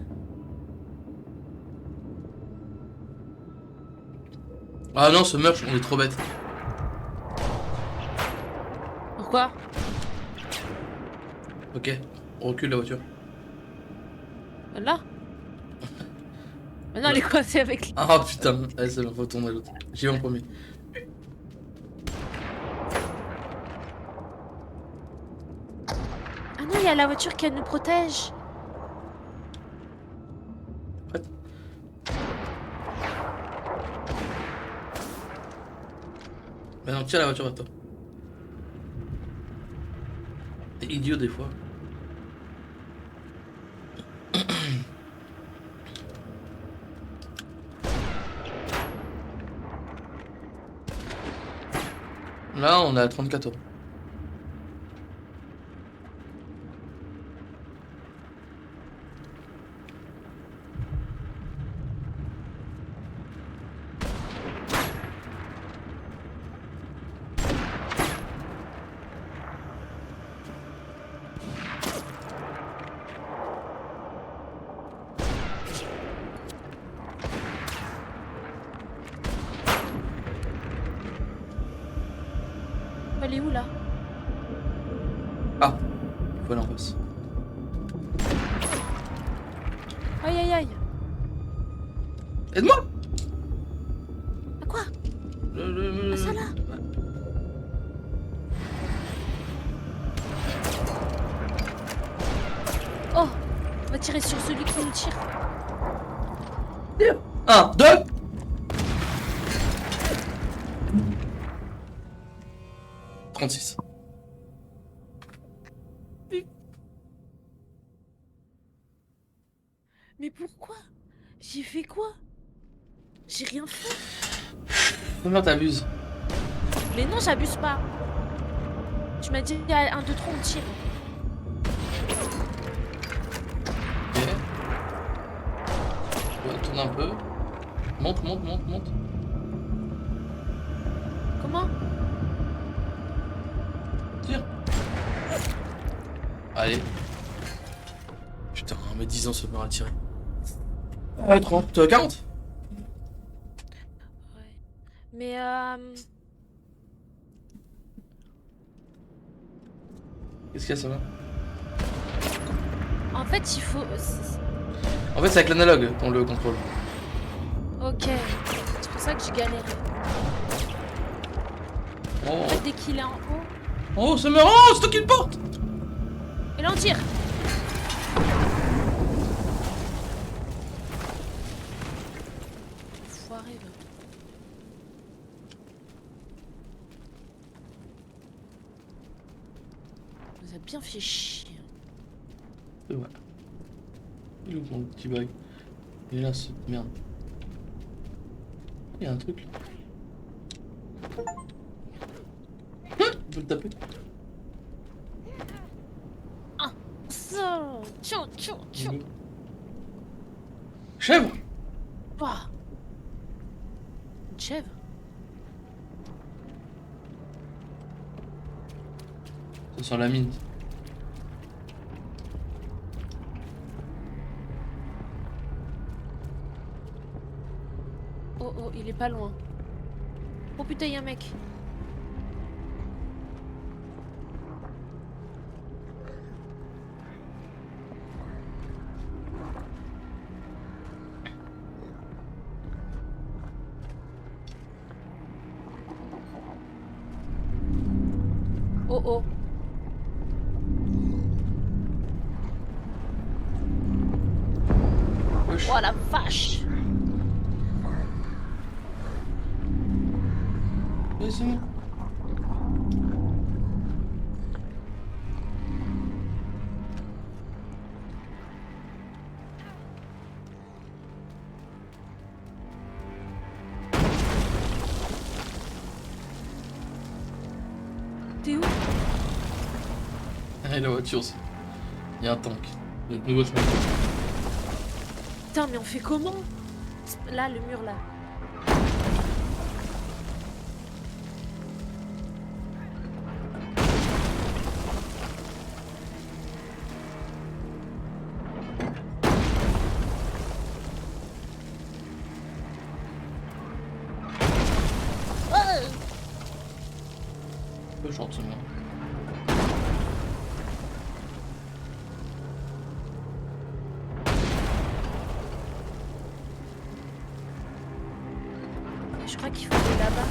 Ah non, ce meurtre, on est trop bête. Pourquoi? Ok, on recule la voiture. Là. Maintenant, elle est coincée avec lui. Ah putain, allez, c'est bon, faut tourner l'autre. J'y vais en premier. Ah non, il y a la voiture qui nous protège. Prête? Bah non, tiens la voiture à toi. T'es idiot des fois. Là, on est à 34 euros. Elle est où là? Ah, il faut aller en face. Aïe aïe aïe. Aide-moi! À quoi? Ah, ça là. Oh, on va tirer sur celui qui nous tire. 1, 2. « 36. Mais pourquoi? J'ai fait quoi? J'ai rien fait. Combien t'abuses? Mais non, j'abuse pas. Tu m'as dit il y a 1, 2, 3, on tire. Ok. Ouais, tourne un peu. Monte, monte, monte, monte. Comment? Tire. Allez. Putain, mais 10 ans se faire attirer. 30, 40. Ouais. Mais Qu'est-ce qu'il y a, ça va? en fait, il faut. En fait, c'est avec l'analogue qu'on le contrôle. Ok. C'est pour ça que je galère. Oh, Dès qu'il est en haut. oh, c'est marrant, c'est toi qui le porte! Et là, on tire. Foiré, là. Il nous a bien fait chier. C'est vrai. Il est où mon petit bug? Il est là, ce merde. Il y a un truc là. On peut le taper. Ça. Tiens, tiens, tiens. Chèvre! Ouah. Une chèvre. Ça sent la mine. Oh oh, il est pas loin. Oh putain, y'a un mec. Oh oh. Wesh. Oh la vache. Ouais, c'est bon. T'es où? Ah, et la voiture aussi. Il y a un tank. Le nouveau chemin. Putain, mais on fait comment? Là, le mur là. Peu short ce mur. Je crois qu'il faut aller là-bas.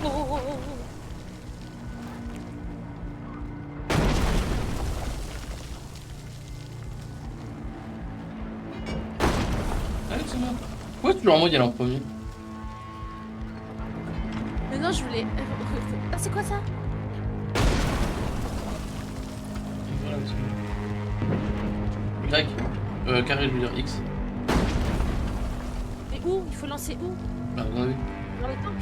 Oh, oh, oh, oh, oh. Allez, c'est bien. Pourquoi tu leur en mode y aller en premier? Mais non, je voulais. Ah, c'est quoi ça? Y. Carré, je veux dire X. Mais où? Il faut lancer où? Ah, vous en avez vu. Dans le tank?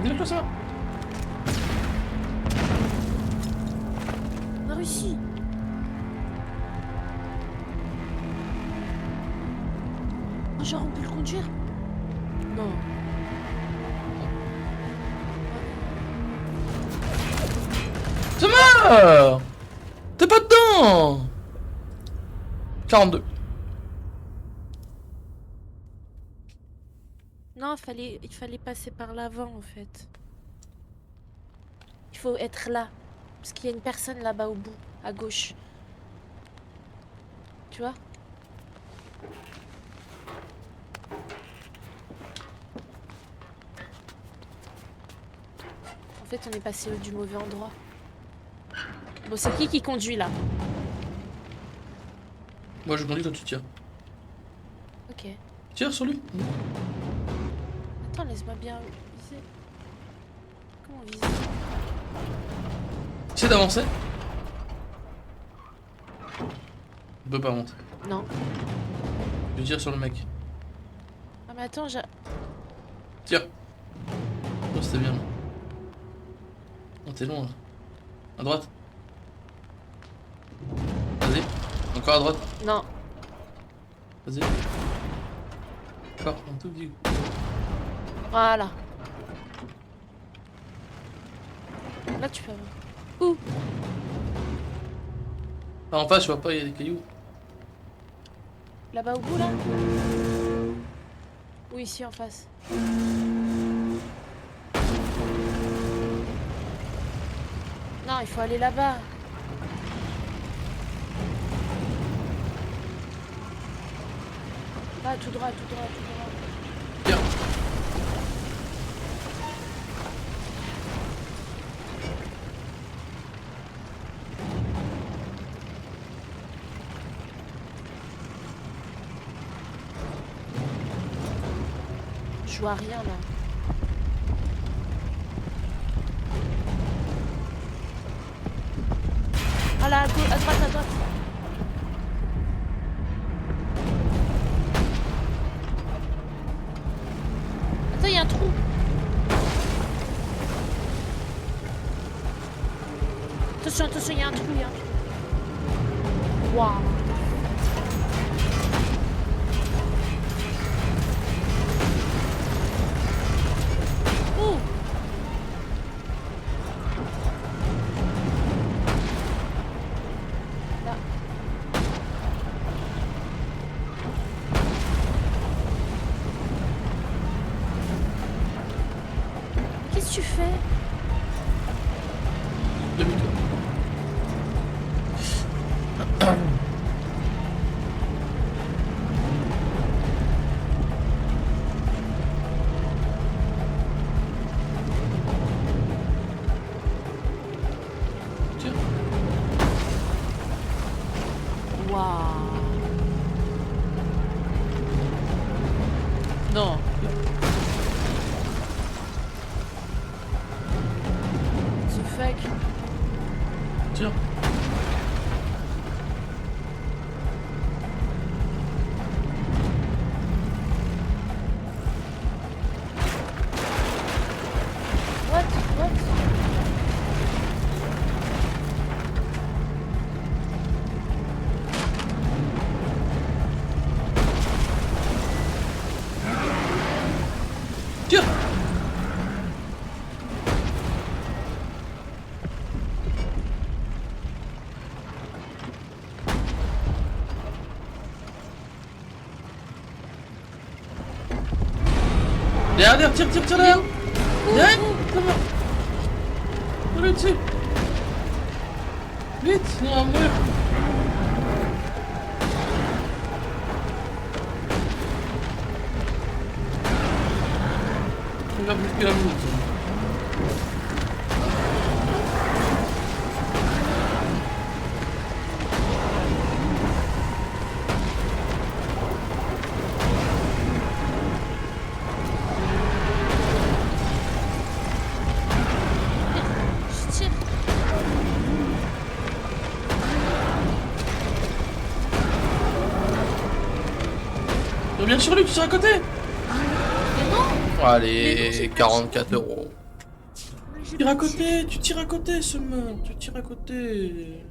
Dis-le ça. On a réussi. Oh, genre, on peut le conduire? Non. C'est mort. T'es pas dedans. 42. Non, il fallait passer par l'avant en fait. Il faut être là. Parce qu'il y a une personne là-bas au bout, à gauche. Tu vois? En fait, on est passé du mauvais endroit. Bon, c'est qui conduit là? Moi je conduis, toi tu tires. Ok. Tire sur lui. Attends, laisse-moi bien viser. Comment viser? Essaie d'avancer. On peut pas monter. Non. Je tire sur le mec. Ah mais attends, j'ai... Tire. Oh, c'était bien là. Oh, t'es loin là. À droite. Vas-y. Encore à droite. Non. Vas-y. Encore un tout petit coup. Voilà. Là, tu peux avoir. Où? Ah, en face, je vois pas, il y a des cailloux. Là-bas au bout, là? Ou ici, en face? Non, il faut aller là-bas. Là, tout droit, tout droit, tout droit. Tiens. Je vois rien, là. Ah là, à droite, à droite. Attends, il y a un trou. Attention, attention, il y a un trou, il y a un trou. Waouh. Oh. Là. Qu'est-ce que tu fais? Demi-tour. Tiens. Waouh. Non. The fuck. Tiens. What? What? Derrière, tire derrière. Derrière, Summer. Tire dessus. Vite, il y a un mur. Il va plus que la minute. Je tire. Reviens sur lui, tu seras à côté. Mais non. Mais non, Allez, j'ai pas 44 €. J'ai Tire à pas tiré. côté, tu tires à côté, Summer. Tu tires à côté.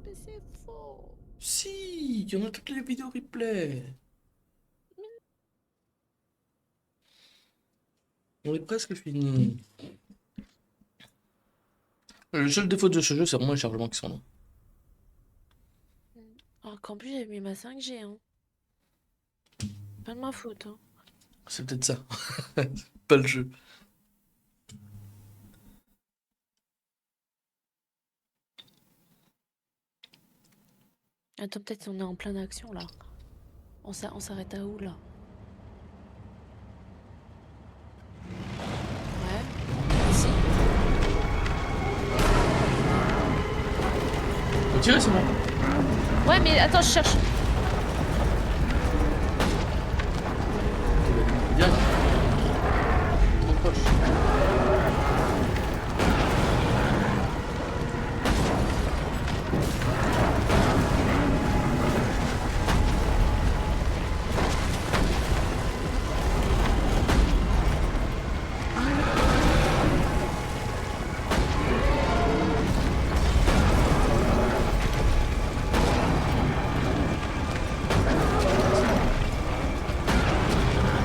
Mais c'est faux. Si, il y en a toutes les vidéos replay. On est presque fini. Le seul défaut de ce jeu, c'est vraiment les chargements qui sont longs. Alors qu'en plus, j'ai mis ma 5G, hein. Pas de ma faute, hein. C'est peut-être ça. Pas le jeu. Attends, peut-être on est en pleine action, là. On s'arrête à où, là? Ouais. Ici. Faut tirer, c'est bon. Ouais, mais attends, je cherche. Bien. Trop proche.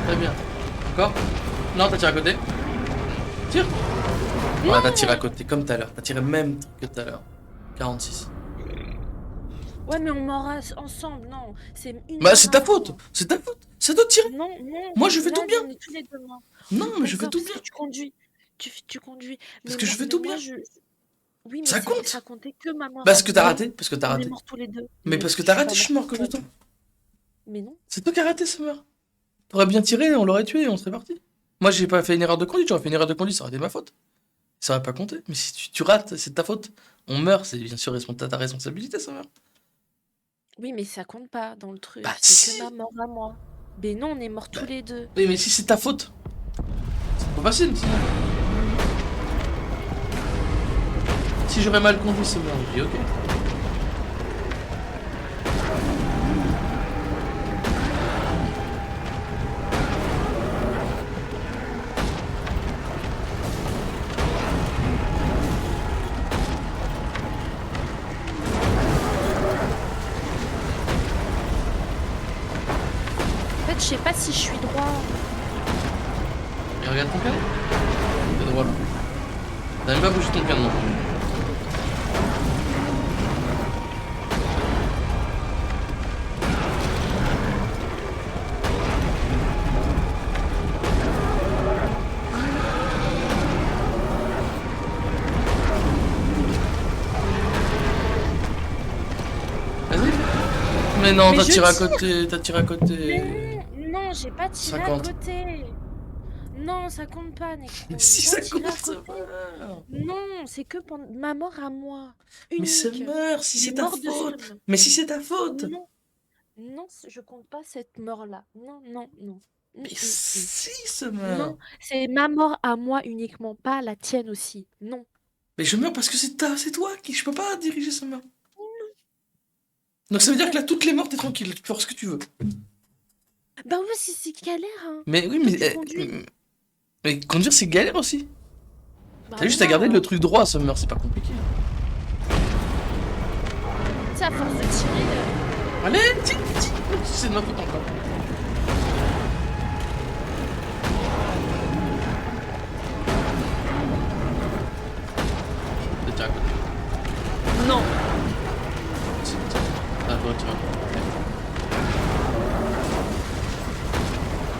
Très bien. Encore? Non, t'as tiré à côté. Tire. Ouais, t'as tiré à côté, comme tout à l'heure. T'as tiré même que tout à l'heure. 46. Ouais, mais on m'aura ensemble, non. C'est une Bah, c'est ta mort faute. avant. C'est ta faute. C'est toi de tirer. Non, non. Moi, je fais Là, tout bien. on est tous les deux morts. Non, mais je fais D'accord, tout parce bien. que tu conduis. Tu conduis. Parce Mais que je moi, fais mais tout moi, bien. Oui, mais Ça compte. ça comptait que ma mort à Parce que t'as moi. raté. Parce que t'as On est raté. morts tous les deux. Mais Non, parce que je t'as suis raté, pas je suis mort que de morte. temps. Mais non. C'est toi qui as raté, Summer. T'aurais bien tiré, on l'aurait tué et on serait parti. Moi, j'ai pas fait une erreur de conduite. J'aurais fait une erreur de conduite, ça aurait été ma faute. Ça aurait pas compté. Mais si tu rates, c'est de ta faute. On meurt, c'est bien sûr ta responsabilité, Summer. Oui, mais ça compte pas dans le truc. Bah, C'est si. que ma mort à moi. Mais non, on est morts tous les deux. Oui, mais si c'est ta faute, c'est pas facile, sinon. Si j'aurais mal conduit, Summer, je dis ok. En fait, je sais pas si je suis droit. Et regarde ton canon. T'es droit là. T'as même pas bougé ton canon. Vas-y. Mais non, Mais t'as je tiré à tire. côté, t'as tiré à côté. Non, j'ai pas tiré 50. à côté. Non, ça compte pas, Neko. Mais si J'ai ça pas tiré à compte, ça côté. va. Non, c'est que pour ma mort à moi. Mais Unique. Summer, si Les c'est ta morts de faute. Somme. Mais si c'est ta faute. Non, non, je compte pas cette mort-là. Non, non, non. Mais si, Summer. Non, c'est ma mort à moi uniquement, pas la tienne aussi. Non. Mais je meurs parce que c'est toi qui. Je peux pas diriger Summer. Donc ça veut dire que là, toutes les morts, t'es tranquille. Tu peux faire ce que tu veux. Bah ouais, c'est galère, hein. Mais oui, Toi, mais. tu conduis. Mais conduire, c'est galère aussi. Bah T'as juste à garder non. le truc droit, Summer, c'est pas compliqué. Tu sais, à force de tirer. Allez, tire. C'est de ma faute encore. T'as tiré à côté. Non. Ah, toi, tu vas.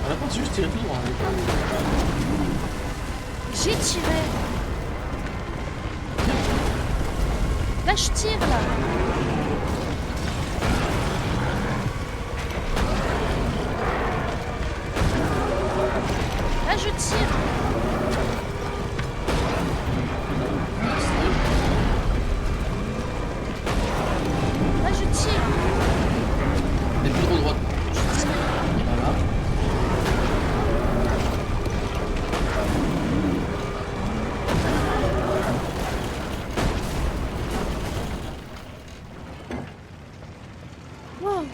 À la fin, dessus, je tirais tout droit. J'ai tiré. Là, je tire, là. Là, je tire. Là, je tire. Mais plus trop droite. Je tire. Voilà. Wow.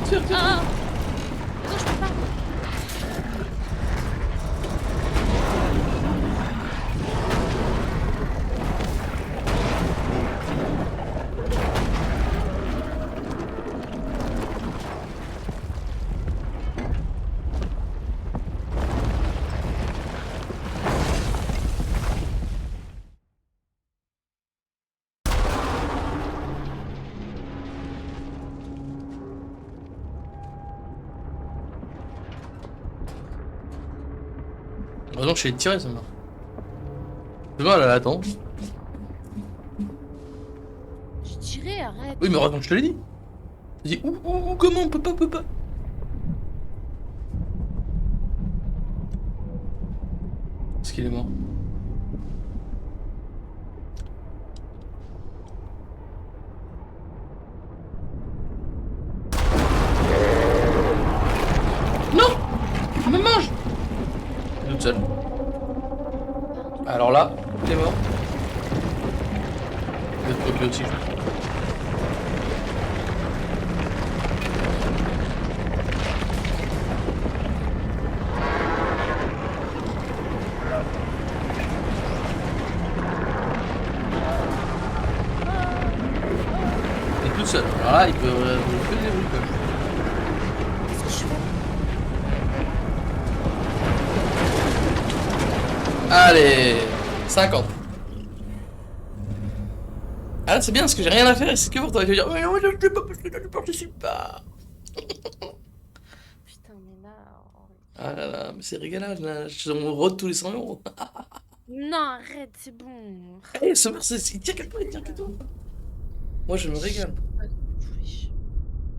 Tire, tire. Ah. Non, je peux pas. Heureusement que je suis tiré, ça m'a. C'est bon, là, attends. J'ai tiré, arrête. Oui, mais heureusement que je te l'ai dit. J'ai dit, comment on peut pas. Est-ce qu'il est mort? Non! Il me mange! Il est toute seule. Alors là, il est mort. Il va te bloquer aussi, je pense. Il est toute seule. Alors là, il peut que des bruits, quoi. Qu'est-ce que je fais? Allez, 50. Ah, c'est bien parce que j'ai rien à faire et c'est que pour toi. Tu vas dire, mais non, je ne participe pas. Putain, mais là... Ah là là, mais c'est régalage là. On rôde tous les 100 euros. Non, arrête, c'est bon. Eh, ce mec, il tient qu'à toi, il tient qu'à toi. Moi, je me régale. Oui.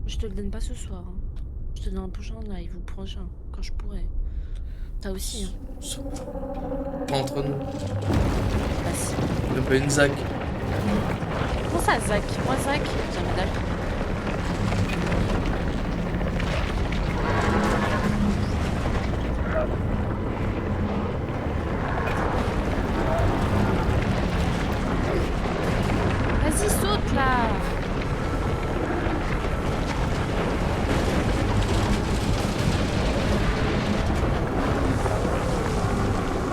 Je te le donne pas ce soir. Hein. Je te donne un prochain live ou prochain, quand je pourrai. T'as aussi, hein. Pas entre nous. Bah si. Même pas une Zach. Comment ça, Zach? Moi, Zach, jamais d'accord. Vas-y, saute là!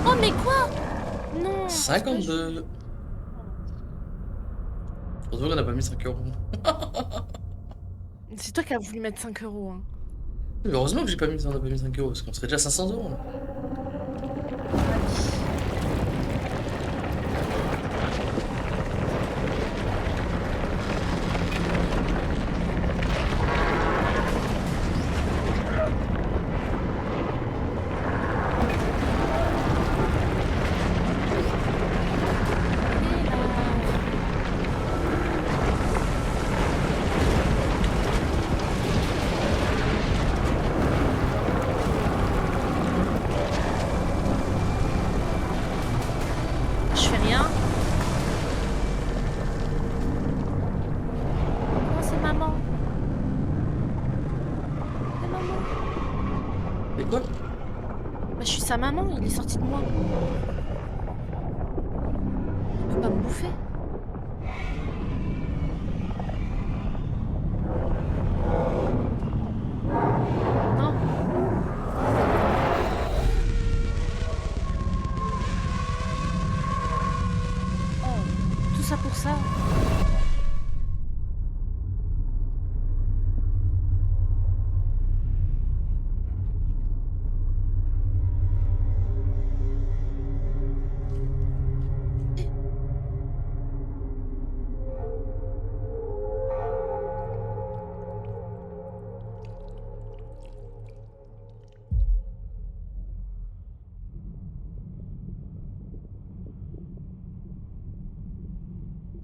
Oh, mais quoi? Non! 52. Heureusement qu'on n'a pas mis 5 euros. C'est toi qui as voulu mettre 5 euros. Hein. Mais heureusement que on n'a pas mis 5 euros parce qu'on serait déjà à 500 euros. Là. Je fais rien. Non, c'est maman. C'est maman. Et quoi? Bah, je suis sa maman, il est sorti de moi. Il peut pas me bouffer. Non. Oh, tout ça pour ça.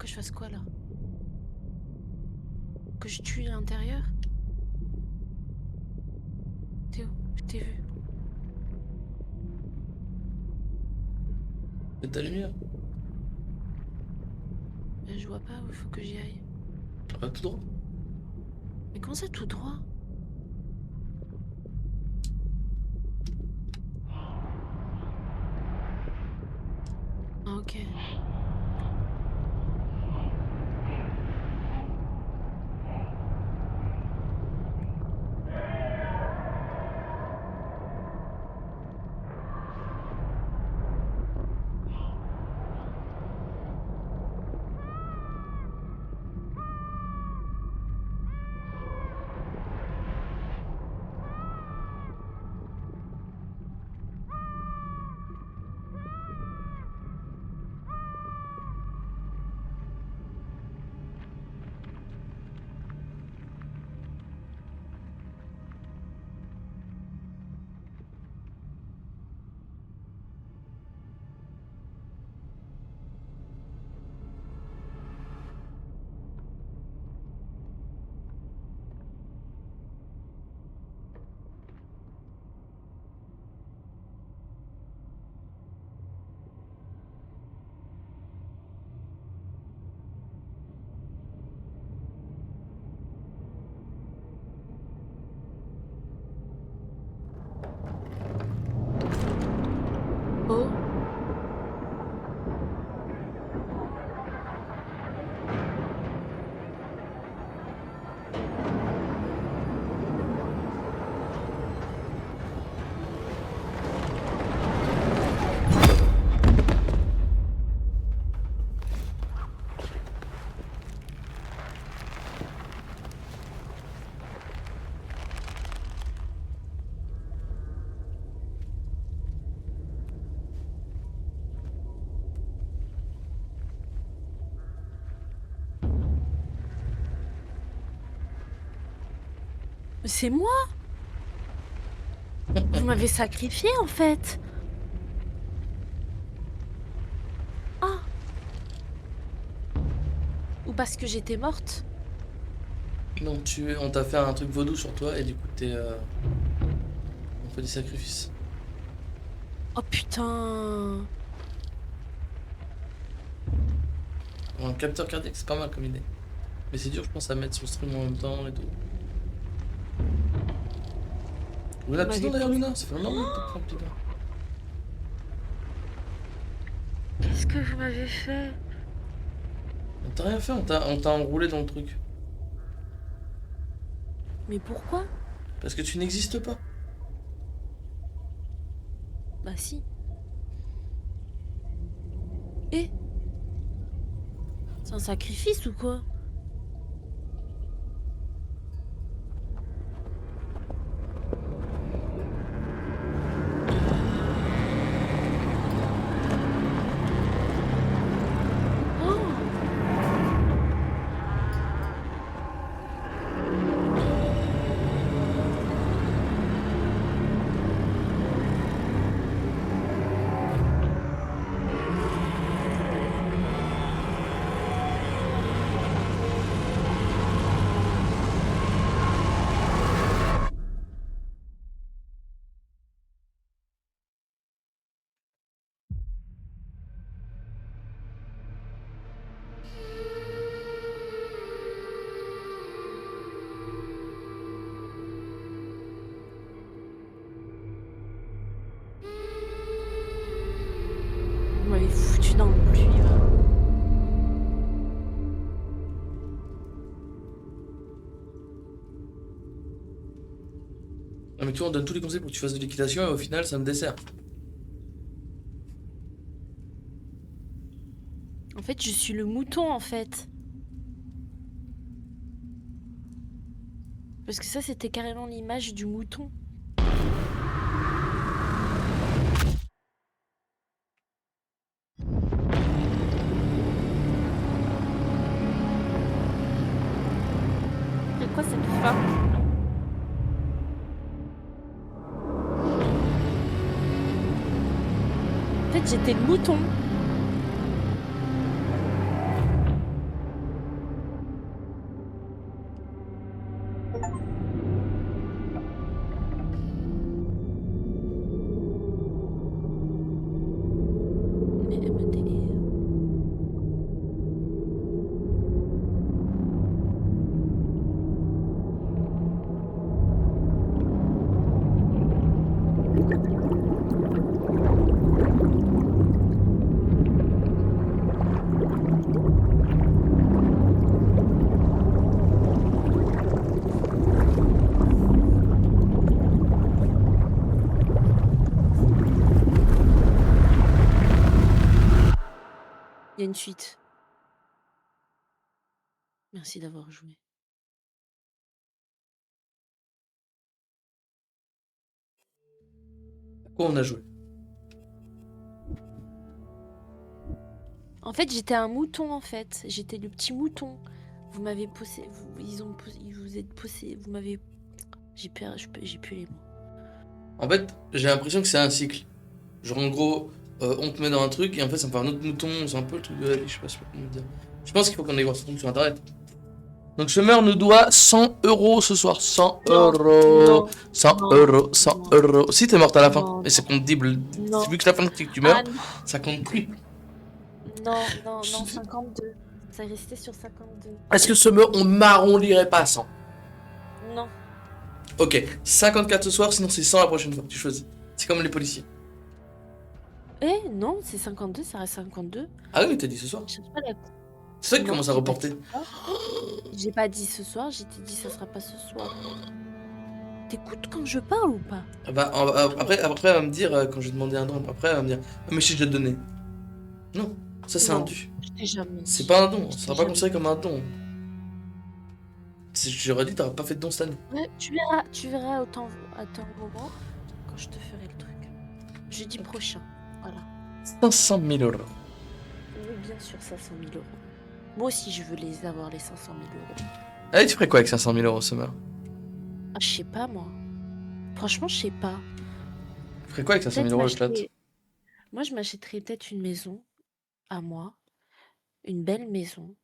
que je fasse quoi là? Que je tue à l'intérieur? T'es où? Je t'ai vu. C'est ta lumière. Je vois pas où il faut que j'y aille. Ah, tout droit. Mais comment ça tout droit? Ah ok. Oh. Mais c'est moi! Vous m'avez sacrifié en fait! Ah! Ou parce que j'étais morte? Non, on t'a fait un truc vaudou sur toi et du coup t'es. On fait des sacrifices. Oh putain! Un capteur cardiaque, c'est pas mal comme idée. Mais c'est dur, je pense, à mettre sur le stream en même temps et tout. Où est la petite dent d'ailleurs, Luna? Ça fait longtemps que t'as pris la petite dent. Qu'est-ce que vous m'avez fait? On t'a rien fait, on t'a enroulé dans le truc. Mais pourquoi? Parce que tu n'existes pas. Bah si. Eh? C'est un sacrifice ou quoi? Vous m'avez foutu dans le pluie là. Non mais tu vois, on donne tous les conseils pour que tu fasses de l'équitation et au final ça me dessert. En fait, je suis le mouton en fait. Parce que ça, c'était carrément l'image du mouton. C'est quoi cette femme? En fait, j'étais le mouton. Il y a une suite. Merci d'avoir joué. À quoi on a joué? En fait, j'étais un mouton, en fait. J'étais le petit mouton. Vous m'avez poussé... Ils vous êtes poussé... Vous m'avez... J'ai plus les mots. En fait, j'ai l'impression que c'est un cycle. Genre, en gros, on te met dans un truc et en fait, ça me fait un autre mouton. C'est un peu le truc de la vie, je sais pas comment dire. Je pense qu'il faut qu'on aille voir ce truc sur internet. Donc, Summer nous doit 100 euros ce soir. 100 Non, euros. non, 100 non, euros. 100 non, euros. Si t'es morte à la fin, non, et ça compte double. non. Vu que la fin que tu meurs, Ah non, ça compte triple. non, 52. Ça restait sur 52. Est-ce que Summer, on marronnerait pas à 100? Non. Ok, 54 ce soir, sinon c'est 100 la prochaine fois. Tu choisis. C'est comme les policiers. Eh, non, c'est 52, ça reste 52. Ah oui, mais t'as dit ce soir. Je sais pas la... C'est toi qui Non, commence à j'ai pas reporter. dit ce soir. J'ai pas dit ce soir, j'ai dit ça sera pas ce soir. T'écoutes quand je parle ou pas? Bah, après, elle va me dire, quand je vais demander un don, après, elle va me dire, ah, mais si je l'ai donné. Non, ça c'est un Non, dû. je t'ai jamais C'est dit. pas un don, Je ça t'ai sera pas jamais considéré comme un don. J'aurais dit, t'aurais pas fait de don cette année. Ouais, tu verras à ton moment quand je te ferai le truc. Jeudi prochain, voilà. 500 000 euros. Oui, bien sûr, 500 000 euros. Moi aussi, je veux les avoir, les 500 000 euros. Allez, tu ferais quoi avec 500 000 euros, Summer? Ah, je sais pas, moi. Franchement, je sais pas. Tu ferais quoi avec 500 000 euros, le chat? Moi, je m'achèterais peut-être une maison à moi. Une belle maison.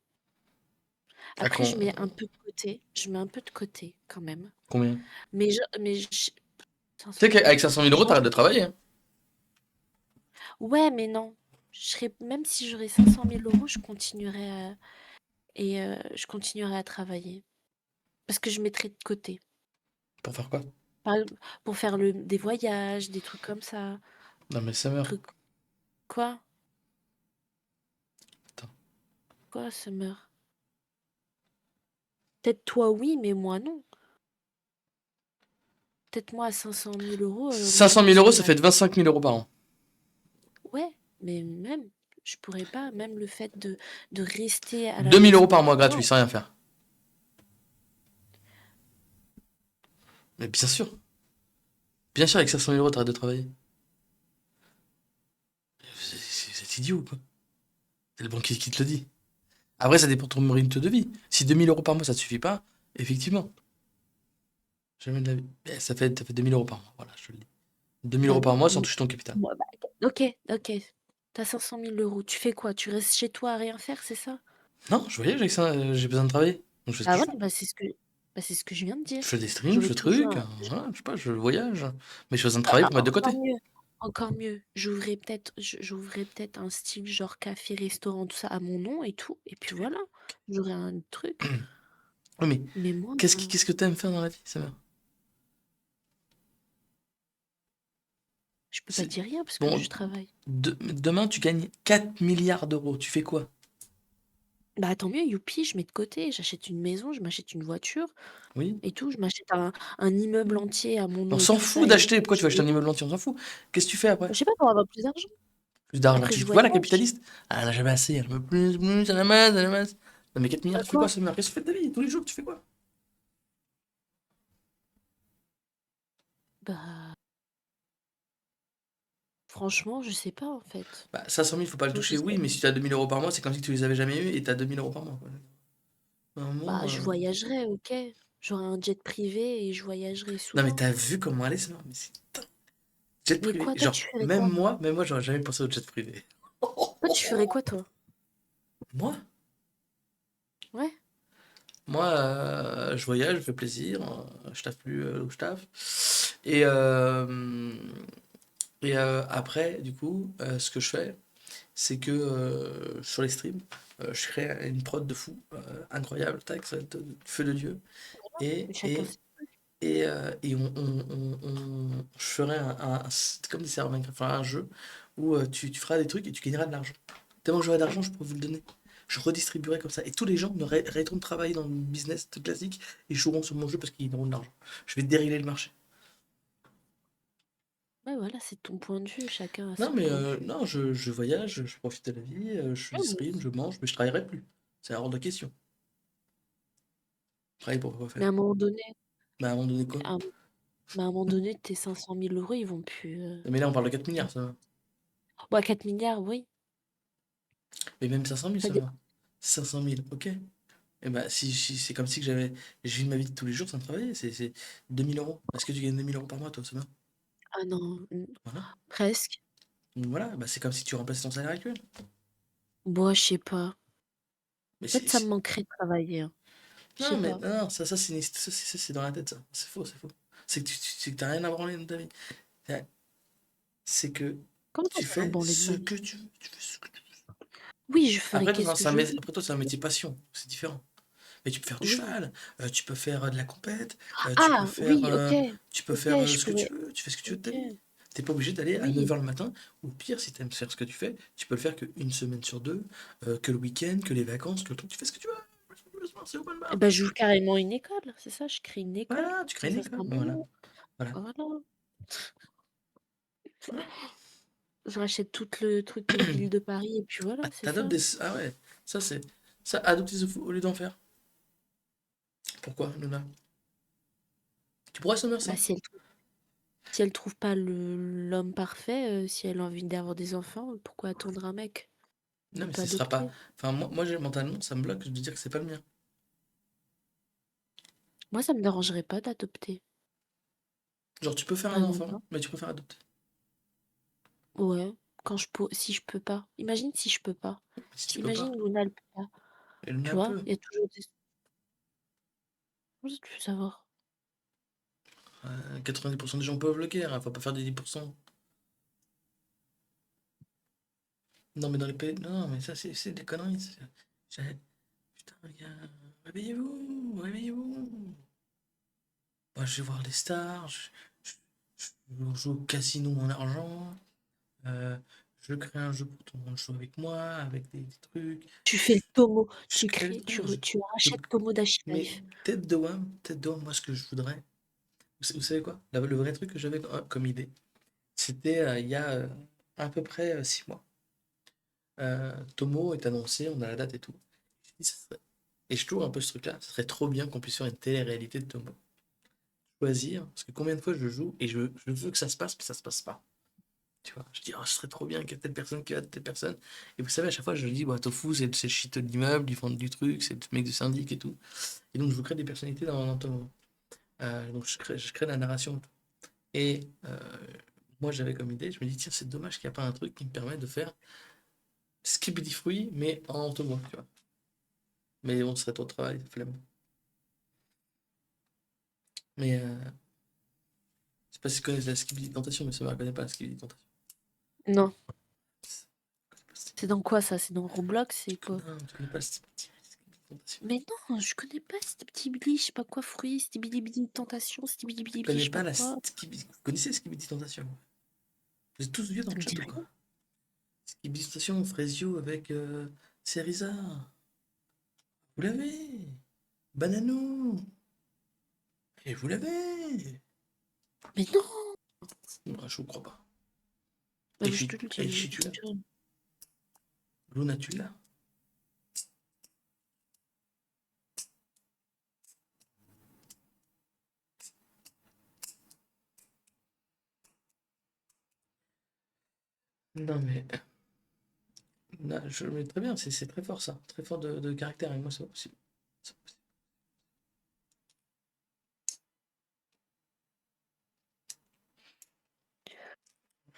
Après, je mets un peu de côté. Je mets un peu de côté, quand même. Combien? Mais Tu sais qu'avec 500 000 euros, t'arrêtes de travailler. Hein. Ouais, mais non. Même si j'aurais 500 000 euros, je continuerais je continuerai à travailler. Parce que je mettrais de côté. Pour faire quoi? Pour faire des voyages, des trucs comme ça. Non, mais Summer. Quoi? Attends. Quoi, Summer? Peut-être toi, oui, mais moi, non. Peut-être moi, à 500 000 euros... 500 000 euros, ça fait 25 000 euros par an. Ouais, mais même, je pourrais pas. Même le fait de rester à la 2000 maison... euros par mois Non. gratuit, sans rien faire. Mais bien sûr. Bien sûr, avec 500 000 euros, t'arrêtes de travailler. Vous êtes idiot ou quoi? C'est le banquier qui te le dit. Après, ça dépend de ton rythme de vie. Si 2000 euros par mois, ça te suffit pas, effectivement. Jamais de la vie. Eh, ça fait 2000 euros par mois, voilà, je te le dis. 2000 euros par mois sans toucher ton capital. Bon, bah, ok. T'as 500 000 euros. Tu fais quoi? Tu restes chez toi à rien faire, c'est ça? Non, je voyage avec ça, j'ai besoin de travailler. Donc je fais ce que Ah je ouais, fais. bah c'est ce que je viens de dire. Je fais des streams, je J'aurais fais toujours trucs, un- voilà, je sais pas, je voyage. Mais j'ai besoin de travailler pour mettre de côté. Encore mieux. J'ouvrais peut-être un style genre café, restaurant, tout ça à mon nom et tout. Et puis voilà, j'aurais un truc. Oui, mais Mais moi, qu'est-ce que t'aimes faire dans la vie, ça va? je peux pas dire rien parce Bon, que je travaille. demain, tu gagnes 4 milliards d'euros. Tu fais quoi? Bah tant mieux, youpi, je mets de côté. J'achète une maison, je m'achète une voiture Oui. et tout. Je m'achète un immeuble entier à mon nom On et s'en tout fout ça. d'acheter. Pourquoi tu vas acheter un immeuble entier? On s'en fout. Qu'est-ce que tu fais après? Je sais pas, pour avoir plus d'argent. Plus d'argent. Après, Tu je vois la voyage. capitaliste? Ah, elle a jamais assez. Elle veut plus, elle a masse, elle a masse. Non, mais 4 milliards, tu fais Quoi? quoi, Summer? Qu'est-ce que tu fais de ta vie? Tous les jours, tu fais quoi? Bah franchement, je sais pas en fait. Bah, 500 000, faut pas le Je toucher, sais oui, pas. mais si tu as 2000 euros par mois, c'est comme si tu les avais jamais eu et tu as 2000 euros par mois. Quoi. À un moment, Bah je voyagerai, ok. J'aurai un jet privé et je voyagerai Non, souvent. mais t'as vu comment elle est, Summer? Mais c'est jet Mais privé. quoi, toi, Genre, tu ferais même quoi? moi, j'aurais jamais pensé au jet privé. Toi, tu ferais quoi, toi? Moi? Ouais? Moi, je voyage, je fais plaisir, je taffe plus où je taffe. Après, du coup, ce que je fais, c'est que sur les streams, je crée une prod de fou, incroyable, tac, ça va être du feu de Dieu. Et, Chacun et, ses- je ferai c'est comme des serveurs Minecraft, enfin, un jeu où tu feras des trucs et tu gagneras de l'argent. Tellement j'aurai d'argent, je pourrais vous le donner. Je redistribuerai comme ça. Et tous les gens arrêteront de travailler dans le business classique et joueront sur mon jeu parce qu'ils auront de l'argent. Je vais dérégler le marché. Ouais, voilà, c'est ton point de vue, chacun a Non, son mais point de vue. non, je voyage, je profite de la vie, je suis Ouais, moi stream, aussi. je mange, mais je travaillerai plus. C'est hors de question. Travailler pour quoi Mais à faire? un moment donné, Bah, à un moment donné, quoi? à un mais à un moment donné, tes 500 000 euros, ils vont plus, Mais là, on parle de 4 milliards, ça va. bah, 4 milliards, oui, Mais même 500 000, ça ça dépend. va. 500 000, ok. Et bah, si c'est comme si que j'ai eu ma vie de tous les jours sans travailler, c'est 2000 euros. Est-ce que tu gagnes 2000 euros par mois, toi, c'est bien? Ah non, Voilà. presque. Donc voilà, bah, c'est comme si tu remplaçais ton salaire actuel. Moi, je sais pas. Mais Peut-être ça me manquerait de travailler, hein. Je Non, sais mais pas. non, ça, c'est dans la tête, ça. C'est faux, c'est faux. C'est que t'as rien à branler dans ta vie. T'as- C'est que Comment ça, tu j'ai rien fais branlé de ce ma vie? que tu veux. Tu fais ce que tu veux. Oui, je ferai Après, toi, qu'est-ce que je veux. après, toi, c'est un métier passion. C'est différent. Mais tu peux faire du Oui. cheval, tu peux faire de la compète, Ah, oui, OK. tu peux OK, faire je ce que tu pourrais. veux, tu fais ce que tu veux de ta OK. vie. T'es pas obligé d'aller à Oui. 9 h le matin, ou pire, si t'aimes faire ce que tu fais, tu peux le faire qu'une semaine sur deux, que le week-end, que les vacances, que le truc, tu fais ce que tu veux. C'est open Eh bar. ben, j'ouvre carrément une école, c'est ça, je crée une école. Voilà, tu crées Comme une ça sera école. Ben voilà, bon. voilà, Voilà. voilà. Je rachète tout le truc ville de Paris et puis voilà, Ah, c'est t'adoptes ça. des... Ah ouais, ça c'est... Ça, adopte au lieu d'en faire. Pourquoi, Luna? Tu pourrais sommer Bah, ça? si elle trouve pas l'homme parfait, si elle a envie d'avoir des enfants, pourquoi attendre un mec? Non, Elle mais peut ce sera pas... adopter. Enfin, moi mentalement, ça me bloque de dire que c'est pas le mien. Moi, ça me dérangerait pas d'adopter. Genre, tu peux faire un Vraiment enfant, pas. mais tu préfères adopter. Ouais, si je peux pas. Imagine si je peux pas. Mais si tu peux Imagine pas, Luna, elle peut pas. et Luna Tu elle vois, peut. il y a toujours des... Comment ça, tu veux savoir? 90% des gens peuvent le guère, hein, faut pas faire des 10%. Non, mais dans les pays... Non, mais ça, c'est des conneries. Putain, gars, réveillez-vous, réveillez-vous. Moi, je vais voir les stars, je joue au casino mon argent, euh, je crée un jeu pour tout le monde joue avec moi, avec des trucs. Tu fais le Tomo, Je crée le... non, tu je- rachètes Tomo Dashi Mais Life. tête d'homme, moi, ce que je voudrais... Vous savez quoi? Le vrai truc que j'avais comme idée, c'était il y a à peu près 6 mois. Tomo est annoncé, on a la date et tout. J'ai dit, et je trouve un peu ce truc-là, ce serait trop bien qu'on puisse faire une télé-réalité de Tomo. Choisir, parce que combien de fois je joue et je veux que ça se passe, mais ça se passe pas. Tu vois, je dis, oh, ce serait trop bien qu'il y ait telle personne qui va telle personne. Et vous savez, à chaque fois, je dis, bah, Tofu, c'est le shit de l'immeuble, ils font du truc, c'est le mec du syndic et tout. Et donc, je vous crée des personnalités dans Tomo. Donc, je crée la narration. Et moi, j'avais comme idée, je me dis, tiens, c'est dommage qu'il n'y a pas un truc qui me permet de faire Skibidi Fruit, mais en Tomo, tu vois. Mais bon, ce serait trop de travail, flemme. Mais je sais pas si tu connais la Skibidi Tentation, mais ça ne me reconnaît pas la Skibidi Tentation. Non. C'est- C'est dans quoi ça? C'est dans Roblox? C'est quoi? Non, tu connais pas la Skibidi Tentation. Mais non, je connais pas Stibili, je sais pas quoi, fruit, Stibili Tentation, Tu Stibili, je connais sais pas pas la quoi. Skibidi... Vous connaissez Skibidi Tentation? Vous êtes tous vieux dans Ça le me dit chat ou quoi? rien. Skibidi Tentation, Frésio avec Cerisa. Vous l'avez? Bananou. Et vous l'avez? Mais non, Ah, je vous crois pas. bah, je te le dis. Aichi, tu l'as? Luna, tu l'as? Non mais... Luna, mais très bien, c'est très fort ça. Très fort de caractère, et moi c'est pas possible. C'est pas possible.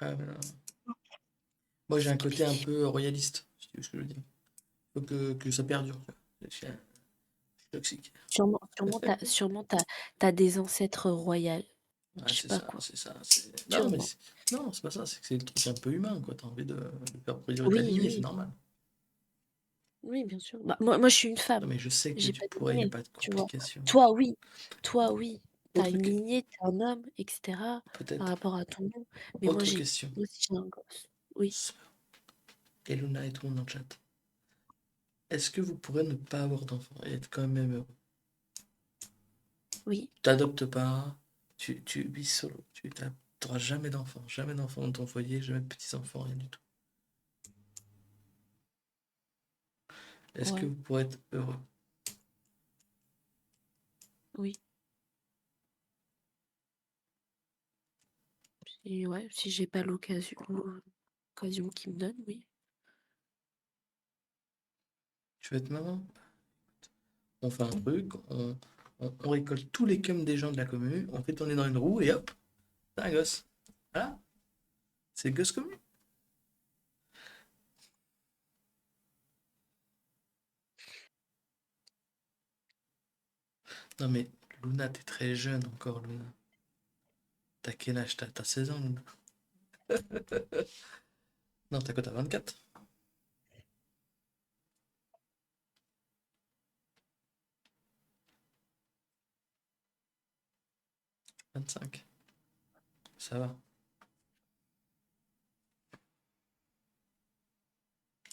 Ah, voilà. Moi j'ai un côté un Stibili. peu royaliste, si tu veux ce que je veux dire. Faut que ça perdure, tu vois. Je suis toxique. Sûrement, t'as des ancêtres royaux. Ouais, Je sais c'est pas ça, quoi. c'est ça. Non, mais Sûrement. non, c'est pas ça, c'est que c'est le truc un peu humain, quoi. T'as envie de faire produire ta Oui, lignée, c'est oui, normal. oui, bien sûr. Bah, moi, je suis une Non, femme. mais je sais que J'ai tu pas de pourrais, il n'y a lignée, pas de tu vois. complication. Toi, oui. Toi, oui. T'as Autre, une que- lignée, t'es un homme, etc. par peut-être, rapport à ton nom. Mais autre question. moi aussi, j'ai un gosse. Oui, Et Luna et tout le monde dans le chat. Est-ce que vous pourrez ne pas avoir d'enfant et être quand même heureux? oui. T'adoptes pas, tu vis solo, t'auras jamais d'enfants dans ton foyer, jamais de petits-enfants, rien du tout. Est-ce que Ouais, vous pourrez être heureux? oui. Et ouais, si j'ai pas l'occasion qu'il me donne, oui. Tu veux être maman? On fait un truc, on récolte tous les cums des gens de la commune, on fait tourner dans une roue et hop, t'as un gosse. Voilà, c'est le gosse commune. Non mais Luna, t'es très jeune encore, Luna. T'as quel âge? T'as 16 ans, Luna? Non, t'as quoi? T'as 24? 25? Ça va.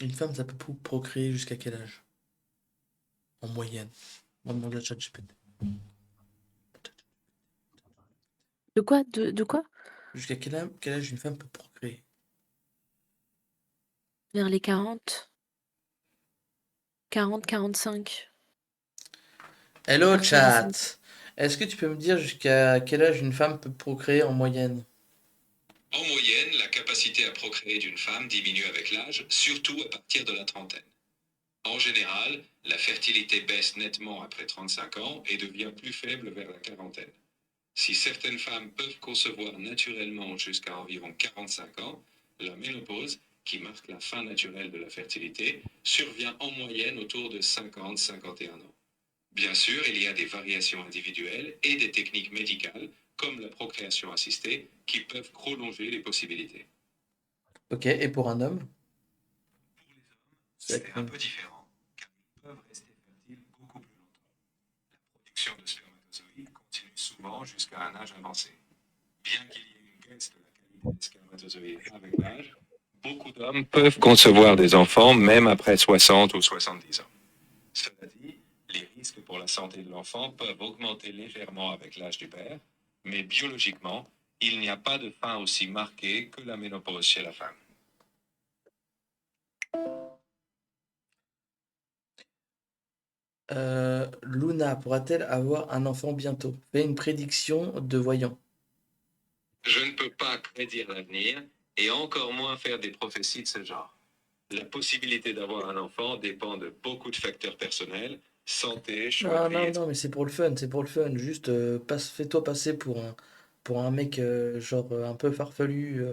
Une femme, ça peut procréer jusqu'à quel âge? En moyenne. On va demander à ChatGPT. De quoi? De quoi? Jusqu'à quel âge une femme peut procréer? Vers les 40, 45. À Hello partir de ça. chat! Est-ce que tu peux me dire jusqu'à quel âge une femme peut procréer en moyenne? En moyenne, la capacité à procréer d'une femme diminue avec l'âge, surtout à partir de la trentaine. En général, la fertilité baisse nettement après 35 ans et devient plus faible vers la quarantaine. Si certaines femmes peuvent concevoir naturellement jusqu'à environ 45 ans, la ménopause, qui marque la fin naturelle de la fertilité, survient en moyenne autour de 50-51 ans. Bien sûr, il y a des variations individuelles et des techniques médicales, comme la procréation assistée, qui peuvent prolonger les possibilités. Ok, et pour un homme? C'est un peu différent, car ils peuvent rester fertiles beaucoup plus longtemps. La production de spermatozoïdes continue souvent jusqu'à un âge avancé. Bien qu'il y ait une baisse de la qualité des spermatozoïdes avec l'âge, beaucoup d'hommes peuvent concevoir des enfants même après 60 ou 70 ans. Cela dit, les risques pour la santé de l'enfant peuvent augmenter légèrement avec l'âge du père, mais biologiquement, il n'y a pas de fin aussi marquée que la ménopause chez la femme. Luna pourra-t-elle avoir un enfant bientôt? Fais une prédiction de voyant. Je ne peux pas prédire l'avenir et encore moins faire des prophéties de ce genre. La possibilité d'avoir un enfant dépend de beaucoup de facteurs personnels, santé, choix Non, de vie, non, etc. non, mais c'est pour le fun, c'est pour le fun. Juste, fais-toi passer pour un mec genre un peu farfelu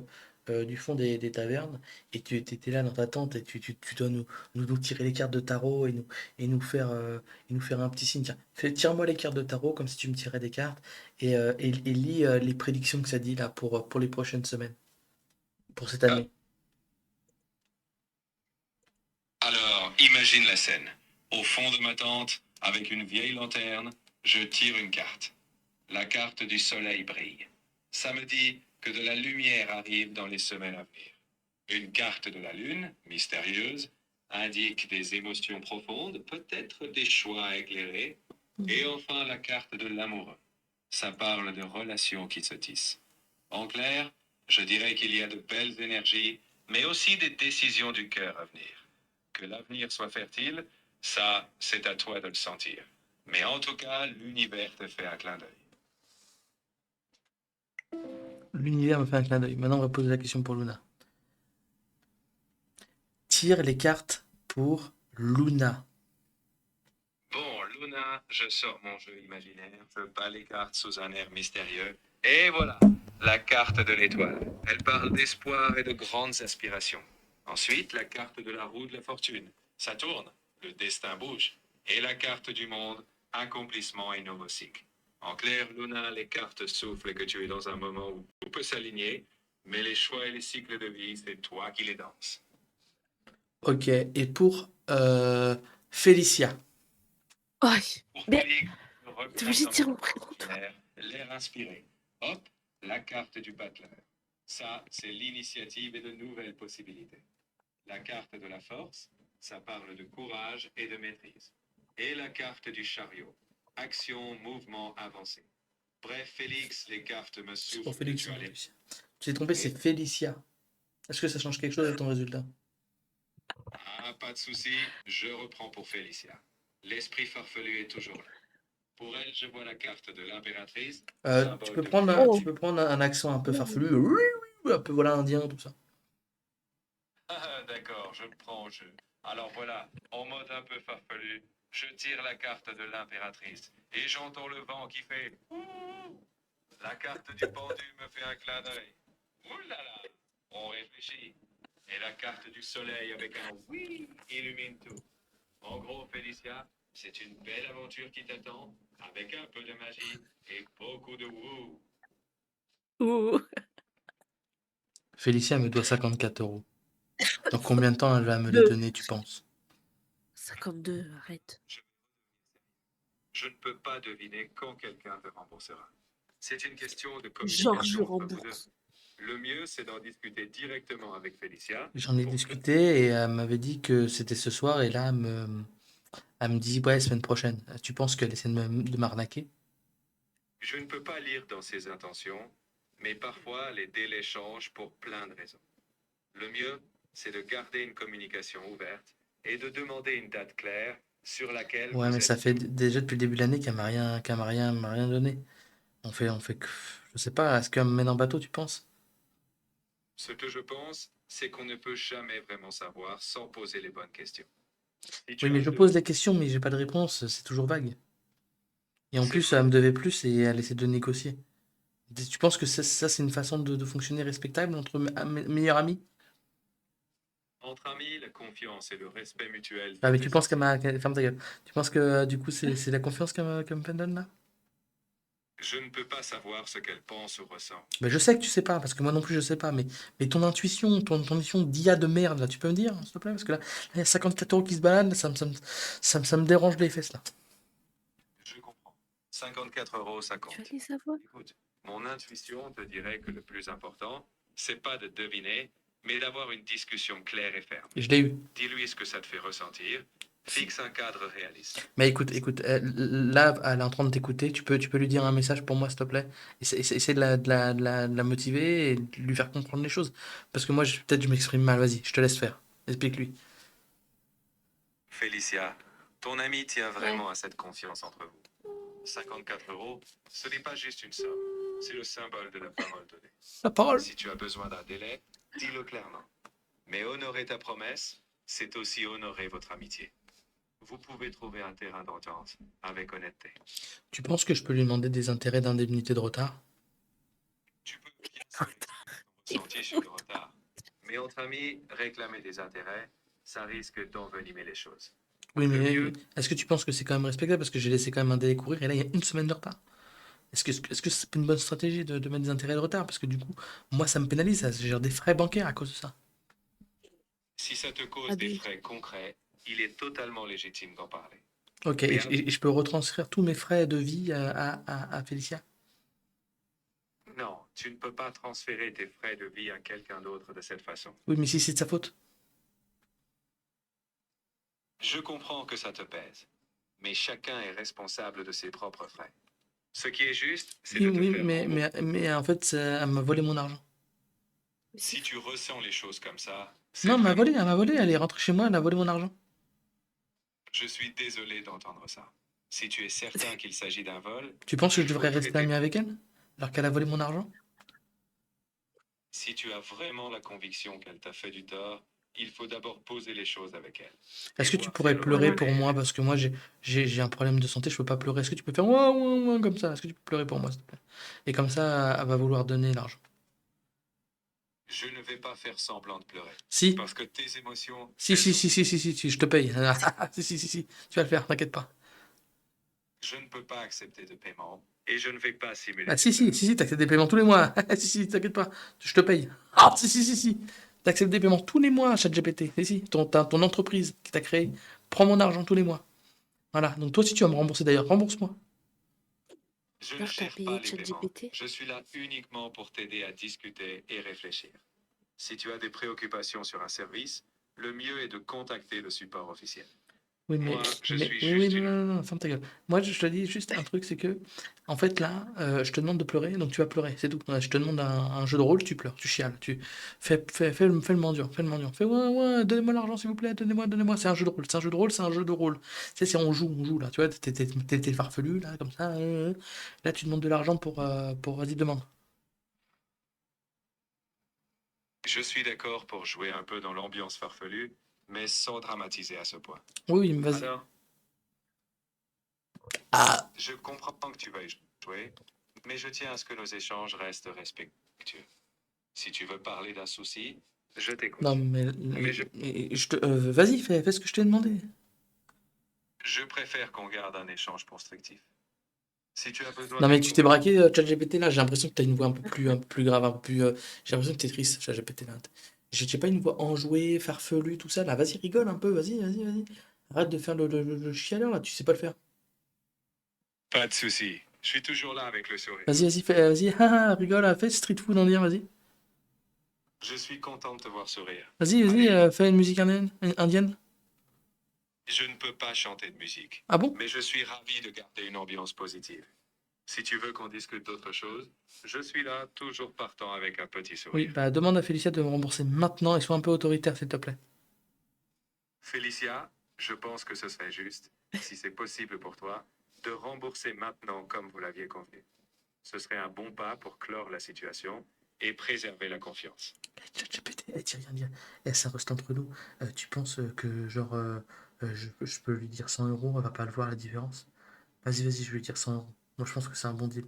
du fond des tavernes. Et tu t'es là dans ta tente et tu dois nous tirer les cartes de tarot et nous faire un petit signe. Tiens, tire-moi les cartes de tarot comme si tu me tirais des cartes et lis les prédictions que ça dit là pour les prochaines semaines, pour cette année. Alors, imagine la scène. Au fond de ma tente, avec une vieille lanterne, je tire une carte. La carte du soleil brille. Ça me dit que de la lumière arrive dans les semaines à venir. Une carte de la lune, mystérieuse, indique des émotions profondes, peut-être des choix éclairés. Et enfin, la carte de l'amoureux. Ça parle de relations qui se tissent. En clair, je dirais qu'il y a de belles énergies, mais aussi des décisions du cœur à venir. Que l'avenir soit fertile, ça, c'est à toi de le sentir. Mais en tout cas, l'univers te fait un clin d'œil. L'univers me fait un clin d'œil. Maintenant, on va poser la question pour Luna. Tire les cartes pour Luna. Bon, Luna, je sors mon jeu imaginaire, je bats les cartes sous un air mystérieux. Et voilà, la carte de l'étoile. Elle parle d'espoir et de grandes aspirations. Ensuite, la carte de la roue de la fortune. Ça tourne, le destin bouge. Et la carte du monde, accomplissement et nouveau cycle. En clair, Luna, les cartes soufflent que tu es dans un moment où tout peut s'aligner, mais les choix et les cycles de vie, c'est toi qui les danses. Ok, et pour Félicia. Oh, Pour mais Félix, t'es reprends obligé ta de dire mon métaphore prénom, toi. imaginaire, l'air inspiré. Hop, la carte du battleur. Ça, c'est l'initiative et de nouvelles possibilités. La carte de la force, ça parle de courage et de maîtrise. Et la carte du chariot. Action, mouvement, avancée. Bref, Félix, les cartes me C'est souffrent pour que Félix. tu Hein, allais. Félicia. Tu t'es trompé, c'est Félicia. Est-ce que ça change quelque chose à ton résultat? Ah, pas de souci, je reprends pour Félicia. L'esprit farfelu est toujours là. Pour elle, je vois la carte de l'impératrice, Tu symbole peux de prendre, Oh, tu peux prendre un accent un peu farfelu, un peu voilà indien, tout ça. Ah, d'accord, je me prends au jeu. Alors voilà, en mode un peu farfelu, je tire la carte de l'impératrice et j'entends le vent qui fait Ouh. La carte du pendu me fait un clin d'œil. Ouh là là, on réfléchit. Et la carte du soleil avec un oui illumine tout. En gros, Félicia, c'est une belle aventure qui t'attend, avec un peu de magie et beaucoup de wouh. ouh. Félicia me doit 54 €. Dans combien de temps elle va me les Deux. donner, tu penses? 52, arrête. Je ne peux pas deviner quand quelqu'un te remboursera. C'est une question de Genre, je communication entre vous deux. rembourse. Le mieux, c'est d'en discuter directement avec Félicia. J'en ai pour que- discuté et elle m'avait dit que c'était ce soir et là elle me dit ouais, semaine prochaine. Tu penses qu'elle essaie de m'arnaquer? Je ne peux pas lire dans ses intentions, mais parfois les délais changent pour plein de raisons. Le mieux, c'est de garder une communication ouverte et de demander une date claire sur laquelle Ouais, vous mais ça êtes fait tous. déjà depuis le début de l'année m'a rien donné. On fait que, je sais pas, est-ce qu'elle me mène en bateau, tu penses? Ce que je pense, c'est qu'on ne peut jamais vraiment savoir sans poser les bonnes questions. Si Oui, tu mais as je deux, pose des questions, mais j'ai pas de réponse, c'est toujours vague. Et en c'est plus, vrai. elle me devait plus et elle essaie de négocier. Tu penses que ça, c'est une façon de fonctionner respectable entre meilleurs amis? Entre amis, la confiance et le respect mutuel Ah, sont mais tu penses essentiels. ferme ta gueule. Tu penses que du coup, c'est la confiance qu'elle me donne là? Je ne peux pas savoir ce qu'elle pense ou ressent. Ben, je sais que tu sais pas, parce que moi non plus je sais pas, mais ton intuition, ton intuition d'IA de merde, là, tu peux me dire, s'il te plaît? Parce que là, il y a 54 € qui se baladent, ça me dérange les fesses là. Je comprends. 54 € ça Tu vas compte. les savoir? Écoute, mon intuition te dirait que le plus important, c'est pas de deviner, mais d'avoir une discussion claire et ferme. Je l'ai eu. Dis-lui ce que ça te fait ressentir. Fixe un cadre réaliste. Mais écoute, là, elle est en train de t'écouter, tu peux lui dire un message pour moi, s'il te plaît? Essaie de la motiver et de lui faire comprendre les choses. Parce que moi, peut-être je m'exprime mal, vas-y, je te laisse faire. Explique-lui. Félicia, ton ami tient Ouais. vraiment à cette confiance entre vous. 54 €, ce n'est pas juste une somme, c'est le symbole de la parole donnée. La parole. Si tu as besoin d'un délai, dis-le clairement. Mais honorer ta promesse, c'est aussi honorer votre amitié. Vous pouvez trouver un terrain d'entente avec honnêteté. Tu penses que je peux lui demander des intérêts d'indemnité de retard? Tu peux bien sûr exprimer ton ressenti sur le retard. Mais entre amis, réclamer des intérêts, ça risque d'envenimer les choses. Oui, Le mais mieux, est-ce que tu penses que c'est quand même respectable? Parce que j'ai laissé quand même un délai courir et là, il y a une semaine de retard. Est-ce que c'est pas une bonne stratégie de mettre des intérêts de retard? Parce que du coup, moi, ça me pénalise, ça. J'ai des frais bancaires à cause de ça. si ça te cause des Abuse. frais concrets, il est totalement légitime d'en parler. Ok, Mais et je peux retranscrire tous mes frais de vie à Félicia? non, tu ne peux pas transférer tes frais de vie à quelqu'un d'autre de cette façon. Oui, mais si c'est de sa faute. Je comprends que ça te pèse, mais chacun est responsable de ses propres frais. Ce qui est juste, c'est Oui, de te oui, faire rembourser. mais en fait, elle m'a volé mon argent. Mais Si c'est tu ressens les choses comme ça, c'est Non, vraiment... elle m'a volé, elle est rentrée chez moi, elle a volé mon argent. Je suis désolé d'entendre ça. Si tu es certain qu'il s'agit d'un vol, Tu penses que il je faut devrais rester traiter. ami avec elle? Alors qu'elle a volé mon argent? Si tu as vraiment la conviction qu'elle t'a fait du tort, il faut d'abord poser les choses avec elle. Est-ce Et que tu voir si pourrais elle pleurer Voilà. pour reconnaît. moi? Parce que moi, j'ai un problème de santé, je peux pas pleurer. Est-ce que tu peux faire ouah, ouah, ouah comme ça? Est-ce que tu peux pleurer pour moi, s'il te plaît? Et comme ça, elle va vouloir donner l'argent. Je ne vais pas faire semblant de pleurer. Si, Parce que tes émotions, si, elles si, sont... si, je te paye. Si, tu vas le faire, t'inquiète pas. Je ne peux pas accepter de paiement et je ne vais pas simuler Ah, des pleurs. si, t'acceptes des paiements tous les mois. T'inquiète pas, je te paye. Ah, si. T'acceptes des paiements tous les mois, ChatGPT. Si, ton entreprise qui t'a créé prend mon argent tous les mois. Voilà, donc toi, si tu vas me rembourser d'ailleurs, rembourse-moi. Je ne Alors, t'as cherche pas payé les paiements. ChatGPT? Je suis là uniquement pour t'aider à discuter et réfléchir. Si tu as des préoccupations sur un service, le mieux est de contacter le support officiel. Oui, Moi, je mais suis oui, oui, juste non, une... non, non, non, ferme ta gueule. Moi, je te dis juste un truc, c'est que, en fait, là, je te demande de pleurer, donc tu vas pleurer, c'est tout. Je te demande un jeu de rôle, tu pleures, tu chiales, tu fais le mendiant, fais le mendiant. Fais, ouais, ouais, donnez-moi l'argent, s'il vous plaît, donnez-moi, donnez-moi. C'est un jeu de rôle, c'est un jeu de rôle, c'est un jeu de rôle. Tu sais, c'est on joue, là, tu vois, t'es farfelu, là, comme ça. Là, tu demandes de l'argent vas-y, demande. Je suis d'accord pour jouer un peu dans l'ambiance farfelue, mais sans dramatiser à ce point. Oui, oui, mais vas-y. Alors, Ah, je comprends que tu veuilles jouer, mais je tiens à ce que nos échanges restent respectueux. Si tu veux parler d'un souci, je non, t'écoute. Mais vas-y, fais ce que je t'ai demandé. je préfère qu'on garde un échange constructif. Si tu as besoin Non, mais d'une tu t'es conversation, braqué, ChatGPT, là, j'ai l'impression que t'as une voix un peu plus grave, un peu plus. J'ai l'impression que t'es triste, ChatGPT, là. J'ai pas une voix enjouée, farfelue, tout ça, là. Vas-y, rigole un peu, vas-y, vas-y, vas-y. Arrête de faire le chialeur, là, tu sais pas le faire. pas de souci. Je suis toujours là avec le sourire. Vas-y, vas-y, vas-y, haha, rigole, fais street food indien, vas-y. Je suis content de te voir sourire. Vas-y, vas-y, Allez, fais une musique indienne. je ne peux pas chanter de musique, Ah bon? mais je suis ravi de garder une ambiance positive. Si tu veux qu'on discute d'autre chose, je suis là, toujours partant avec un petit Oui, sourire. bah demande à Félicia de me rembourser maintenant et sois un peu autoritaire, s'il te plaît. Félicia, je pense que ce serait juste, si c'est possible pour toi, de rembourser maintenant comme vous l'aviez convenu. Ce serait un bon pas pour clore la situation et préserver la confiance. ChatGPT, dis rien, dis rien. Ça reste entre nous. Tu penses que, genre, je peux lui dire 100 euros, elle va pas le voir la différence? Vas-y, vas-y, je vais lui dire 100 euros. Moi, je pense que c'est un bon deal.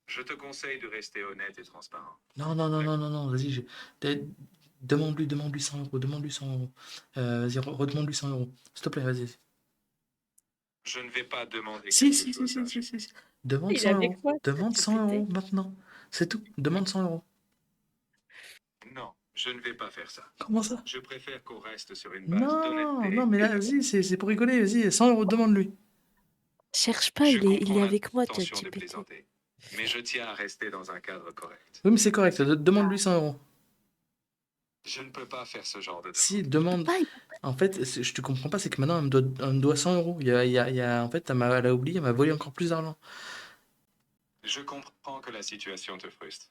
Je te conseille de rester honnête et transparent. Non, non, non, non, non, non, vas-y, de- demande-lui 100 euros, demande-lui 100 euros. Vas-y, redemande-lui 100 euros. S'il te plaît, vas-y. Je ne vais pas demander Si, quelque si, si, chose si, si, d'injuste. si. Demande Il 100 avait euros. quoi, Demande 100 euros ChatGPT? maintenant. C'est tout. Demande 100 euros. Non, je ne vais pas faire ça. Comment ça? Je préfère qu'on reste sur une base Non, non, d'honnêteté mais et là, de... vas-y, c'est pour rigoler, vas-y, 100 euros, demande-lui. Cherche pas, Je il comprends est avec moi, l'intention de ChatGPT. plaisanter, mais je tiens à rester dans un cadre correct. Oui, mais c'est correct, demande-lui 100 euros. Je ne peux pas faire ce genre de Si, demande. demande. Pas, En fait, je te comprends pas, c'est que maintenant, elle me doit 100 euros. En fait, elle a oublié, elle m'a volé encore plus d'argent. Je comprends que la situation te frustre.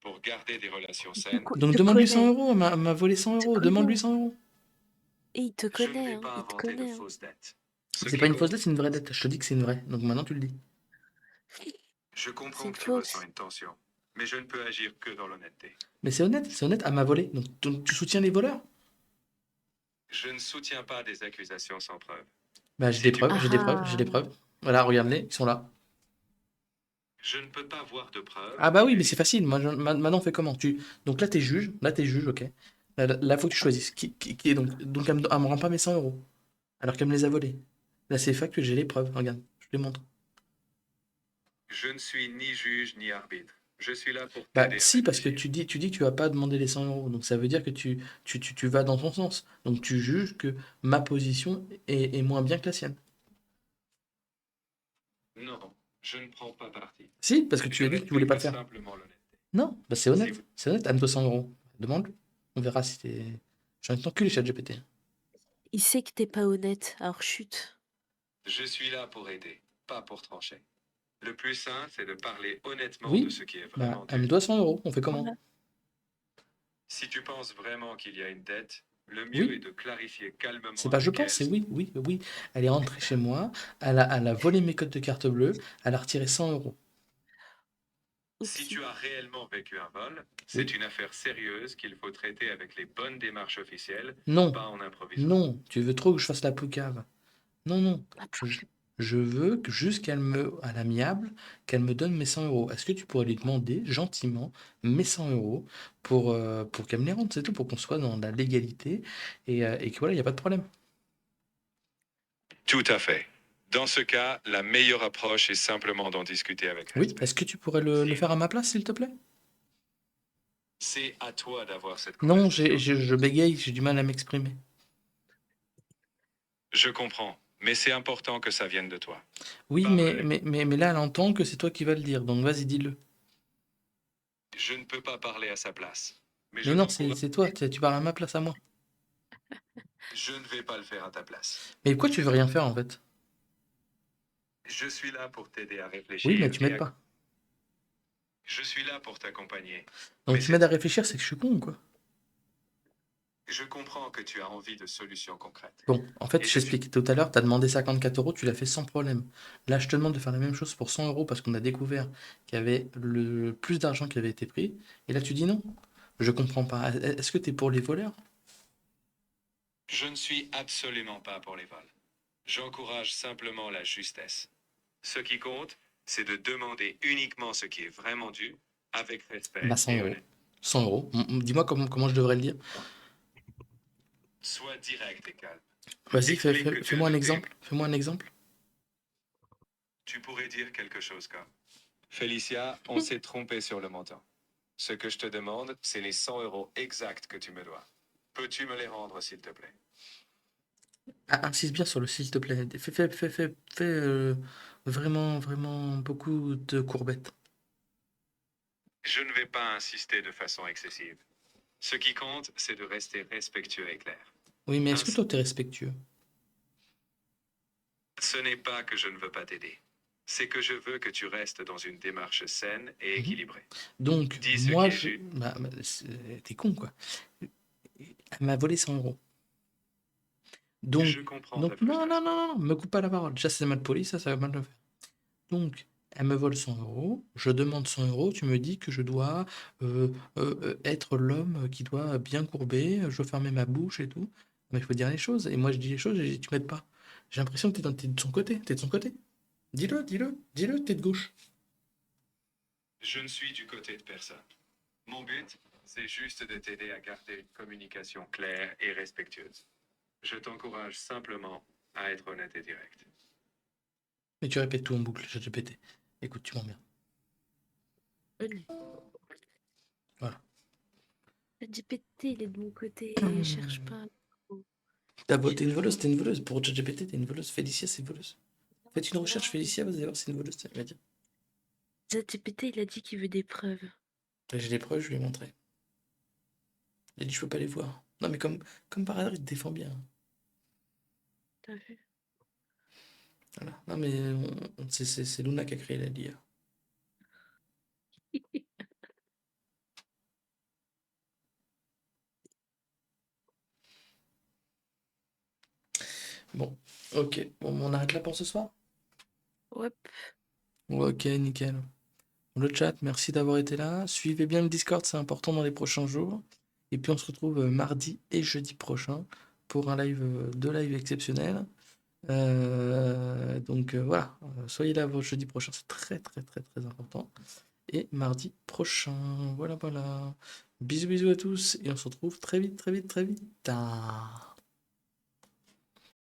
Pour garder des relations il saines, il Donc te demande-lui 100 connaît, euros, elle m'a volé 100 il te euros, demande-lui connaît. 100 euros. Et il te je ne connaît, vais hein, pas il te inventer de connaît, hein. fausses dettes. Ce C'est pas qui une fausse compte, dette, c'est une vraie dette. Je te dis que c'est une vraie. Donc maintenant, tu le dis. je C'est comprends une que tu ressens fausse. une tension, mais je ne peux agir que dans l'honnêteté. Mais c'est honnête, elle m'a volé. Donc tu soutiens les voleurs? Je ne soutiens pas des accusations sans preuve. Bah, j'ai des Si tu preuves, Ah j'ai des preuves, j'ai des ah. preuves. Voilà, regarde-les, ils sont là. Je ne peux pas voir de preuves, Ah bah oui, mais c'est Félicie. facile. Maintenant, on fait comment? Donc là, t'es juge, ok. Là, faut que tu choisisses. Qui est donc elle me rend pas mes 100 euros. Alors qu'elle me les a volés. Là, c'est factuel, j'ai les preuves. Regarde, je te les montre. Je ne suis ni juge ni arbitre. Je suis là pour Bah t'aider à si, parce que réfléchir. tu dis que tu vas pas demander les 100 euros. Donc ça veut dire que tu vas dans ton sens. Donc tu juges que ma position est moins bien que la sienne. Non, je ne prends pas parti. Si, parce que Je tu as dit que tu voulais pas le respecte faire. simplement l'honnêteté. Non, bah c'est Si honnête. vous... C'est honnête, Anne 200 euros. Demande-lui. On verra si t'es. J'ai envie de t'enculer, ChatGPT. Il sait que t'es pas honnête, alors chut. Je suis là pour aider, pas pour trancher. Le plus sain, c'est de parler honnêtement de Oui, ce qui est bah vraiment elle me dû. doit 100 euros. On fait comment? Voilà. Si tu penses vraiment qu'il y a une dette, le mieux est Oui, de clarifier c'est calmement pas je avec pense, elle. c'est oui, oui, oui. Elle est rentrée chez moi, elle a volé mes codes de carte bleue, elle a retiré 100 euros. Si Oupsie. tu as réellement vécu un vol, c'est Oui. une affaire sérieuse qu'il faut traiter avec les bonnes démarches officielles, Non, pas en improvisant. non, tu veux trop que je fasse la poucave. Non, non. Ah, Je, je veux que juste à l'amiable, qu'elle me donne mes 100 euros. Est-ce que tu pourrais lui demander gentiment mes 100 euros pour qu'elle me les rende, c'est tout, pour qu'on soit dans la légalité et que voilà, il n'y a pas de problème. Tout à fait. Dans ce cas, la meilleure approche est simplement d'en discuter avec Oui, respect. est-ce que tu pourrais le faire à ma place, s'il te plaît? C'est à toi d'avoir cette Non, conversation. je bégaye, j'ai du mal à m'exprimer. Je comprends, mais c'est important que ça vienne de toi. Oui, Parle-les. mais là, elle entend que c'est toi qui vas le dire, donc vas-y, dis-le. Je ne peux pas parler à sa place, mais Mais je non, t'encourage. c'est toi, tu parles à ma place à moi. Je ne vais pas le faire à ta place. Mais pourquoi tu veux rien faire en fait? Je suis là pour t'aider à Oui, réfléchir mais tu et m'aides pas. je suis là pour t'accompagner. Donc Mais tu c'est m'aides à tout. réfléchir, c'est que je suis con, quoi. Je comprends que tu as envie de solutions concrètes. Bon, en fait, Et je je suis... t'explique. Tout à l'heure, tu as demandé 54 euros, tu l'as fait sans problème. Là, je te demande de faire la même chose pour 100 euros parce qu'on a découvert qu'il y avait le plus d'argent qui avait été pris. Et là, tu dis non. Je comprends pas. Est-ce que tu es pour les voleurs? Je ne suis absolument pas pour les vols. J'encourage simplement la justesse. Ce qui compte, c'est de demander uniquement ce qui est vraiment dû, avec respect Bah, 100 et euros. honnête. 100 euros. Dis-moi comment je devrais le dire. Sois direct et calme. Vas-y, Explique que tu as fais-moi un douté. exemple. Fais-moi un exemple. Tu pourrais dire quelque chose comme: Félicia, on s'est trompé sur le montant. Ce que je te demande, c'est les 100 euros exacts que tu me dois. Peux-tu me les rendre, s'il te plaît? Ah, insiste bien sur le s'il te plaît. Fais vraiment, vraiment beaucoup de courbettes. Je ne vais pas insister de façon excessive. Ce qui compte, c'est de rester respectueux et clair. Oui, mais est-ce que Ainsi, toi, t'es respectueux? ce n'est pas que je ne veux pas t'aider. C'est que je veux que tu restes dans une démarche saine et Mhm. équilibrée. Donc, Dis ce moi, qui est juste. t'es con, quoi. Elle m'a volé 100 euros. Je Donc, comprends ta donc, non, non, frustration. non, non, me coupe pas la parole. Déjà, c'est mal poli, ça va mal le faire. Donc, elle me vole 100 euros, je demande 100 euros, tu me dis que je dois être l'homme qui doit bien courber, je dois fermer ma bouche et tout. Mais il faut dire les choses. Et moi, je dis les choses et tu m'aides pas. J'ai l'impression que t'es de son côté. T'es de son côté. Dis-le, t'es de gauche. Je ne suis du côté de personne. Mon but, c'est juste de t'aider à garder une communication claire et respectueuse. Je t'encourage simplement à être honnête et direct. Mais tu répètes tout en boucle, j'ai pété. Écoute, tu m'emmerdes. Honnête. Voilà. ChatGPT, il est de mon côté. Cherche pas. T'es une Cherche pas. voleuse, t'es une voleuse. Pour ChatGPT, t'es une voleuse. Félicia, c'est une voleuse. Faites une recherche, Félicia, vous allez voir, c'est une voleuse. Elle va dire. ChatGPT, il a dit qu'il veut des preuves. J'ai les preuves, je lui ai montré. Il a dit, je peux pas les voir. Non, mais comme par hasard, il te défend bien. T'as vu? Voilà. Non, mais c'est Luna qui a créé la l'IA. Bon, ok. Bon, on arrête là pour ce soir? Ouais. Ok, nickel. Le chat, merci d'avoir été là. Suivez bien le Discord, c'est important dans les prochains jours. Et puis on se retrouve mardi et jeudi prochain pour un live, deux lives exceptionnels. Donc voilà, soyez là jeudi prochain, c'est très très très très important. Et mardi prochain, voilà voilà. Bisous bisous à tous et on se retrouve très vite très vite très vite.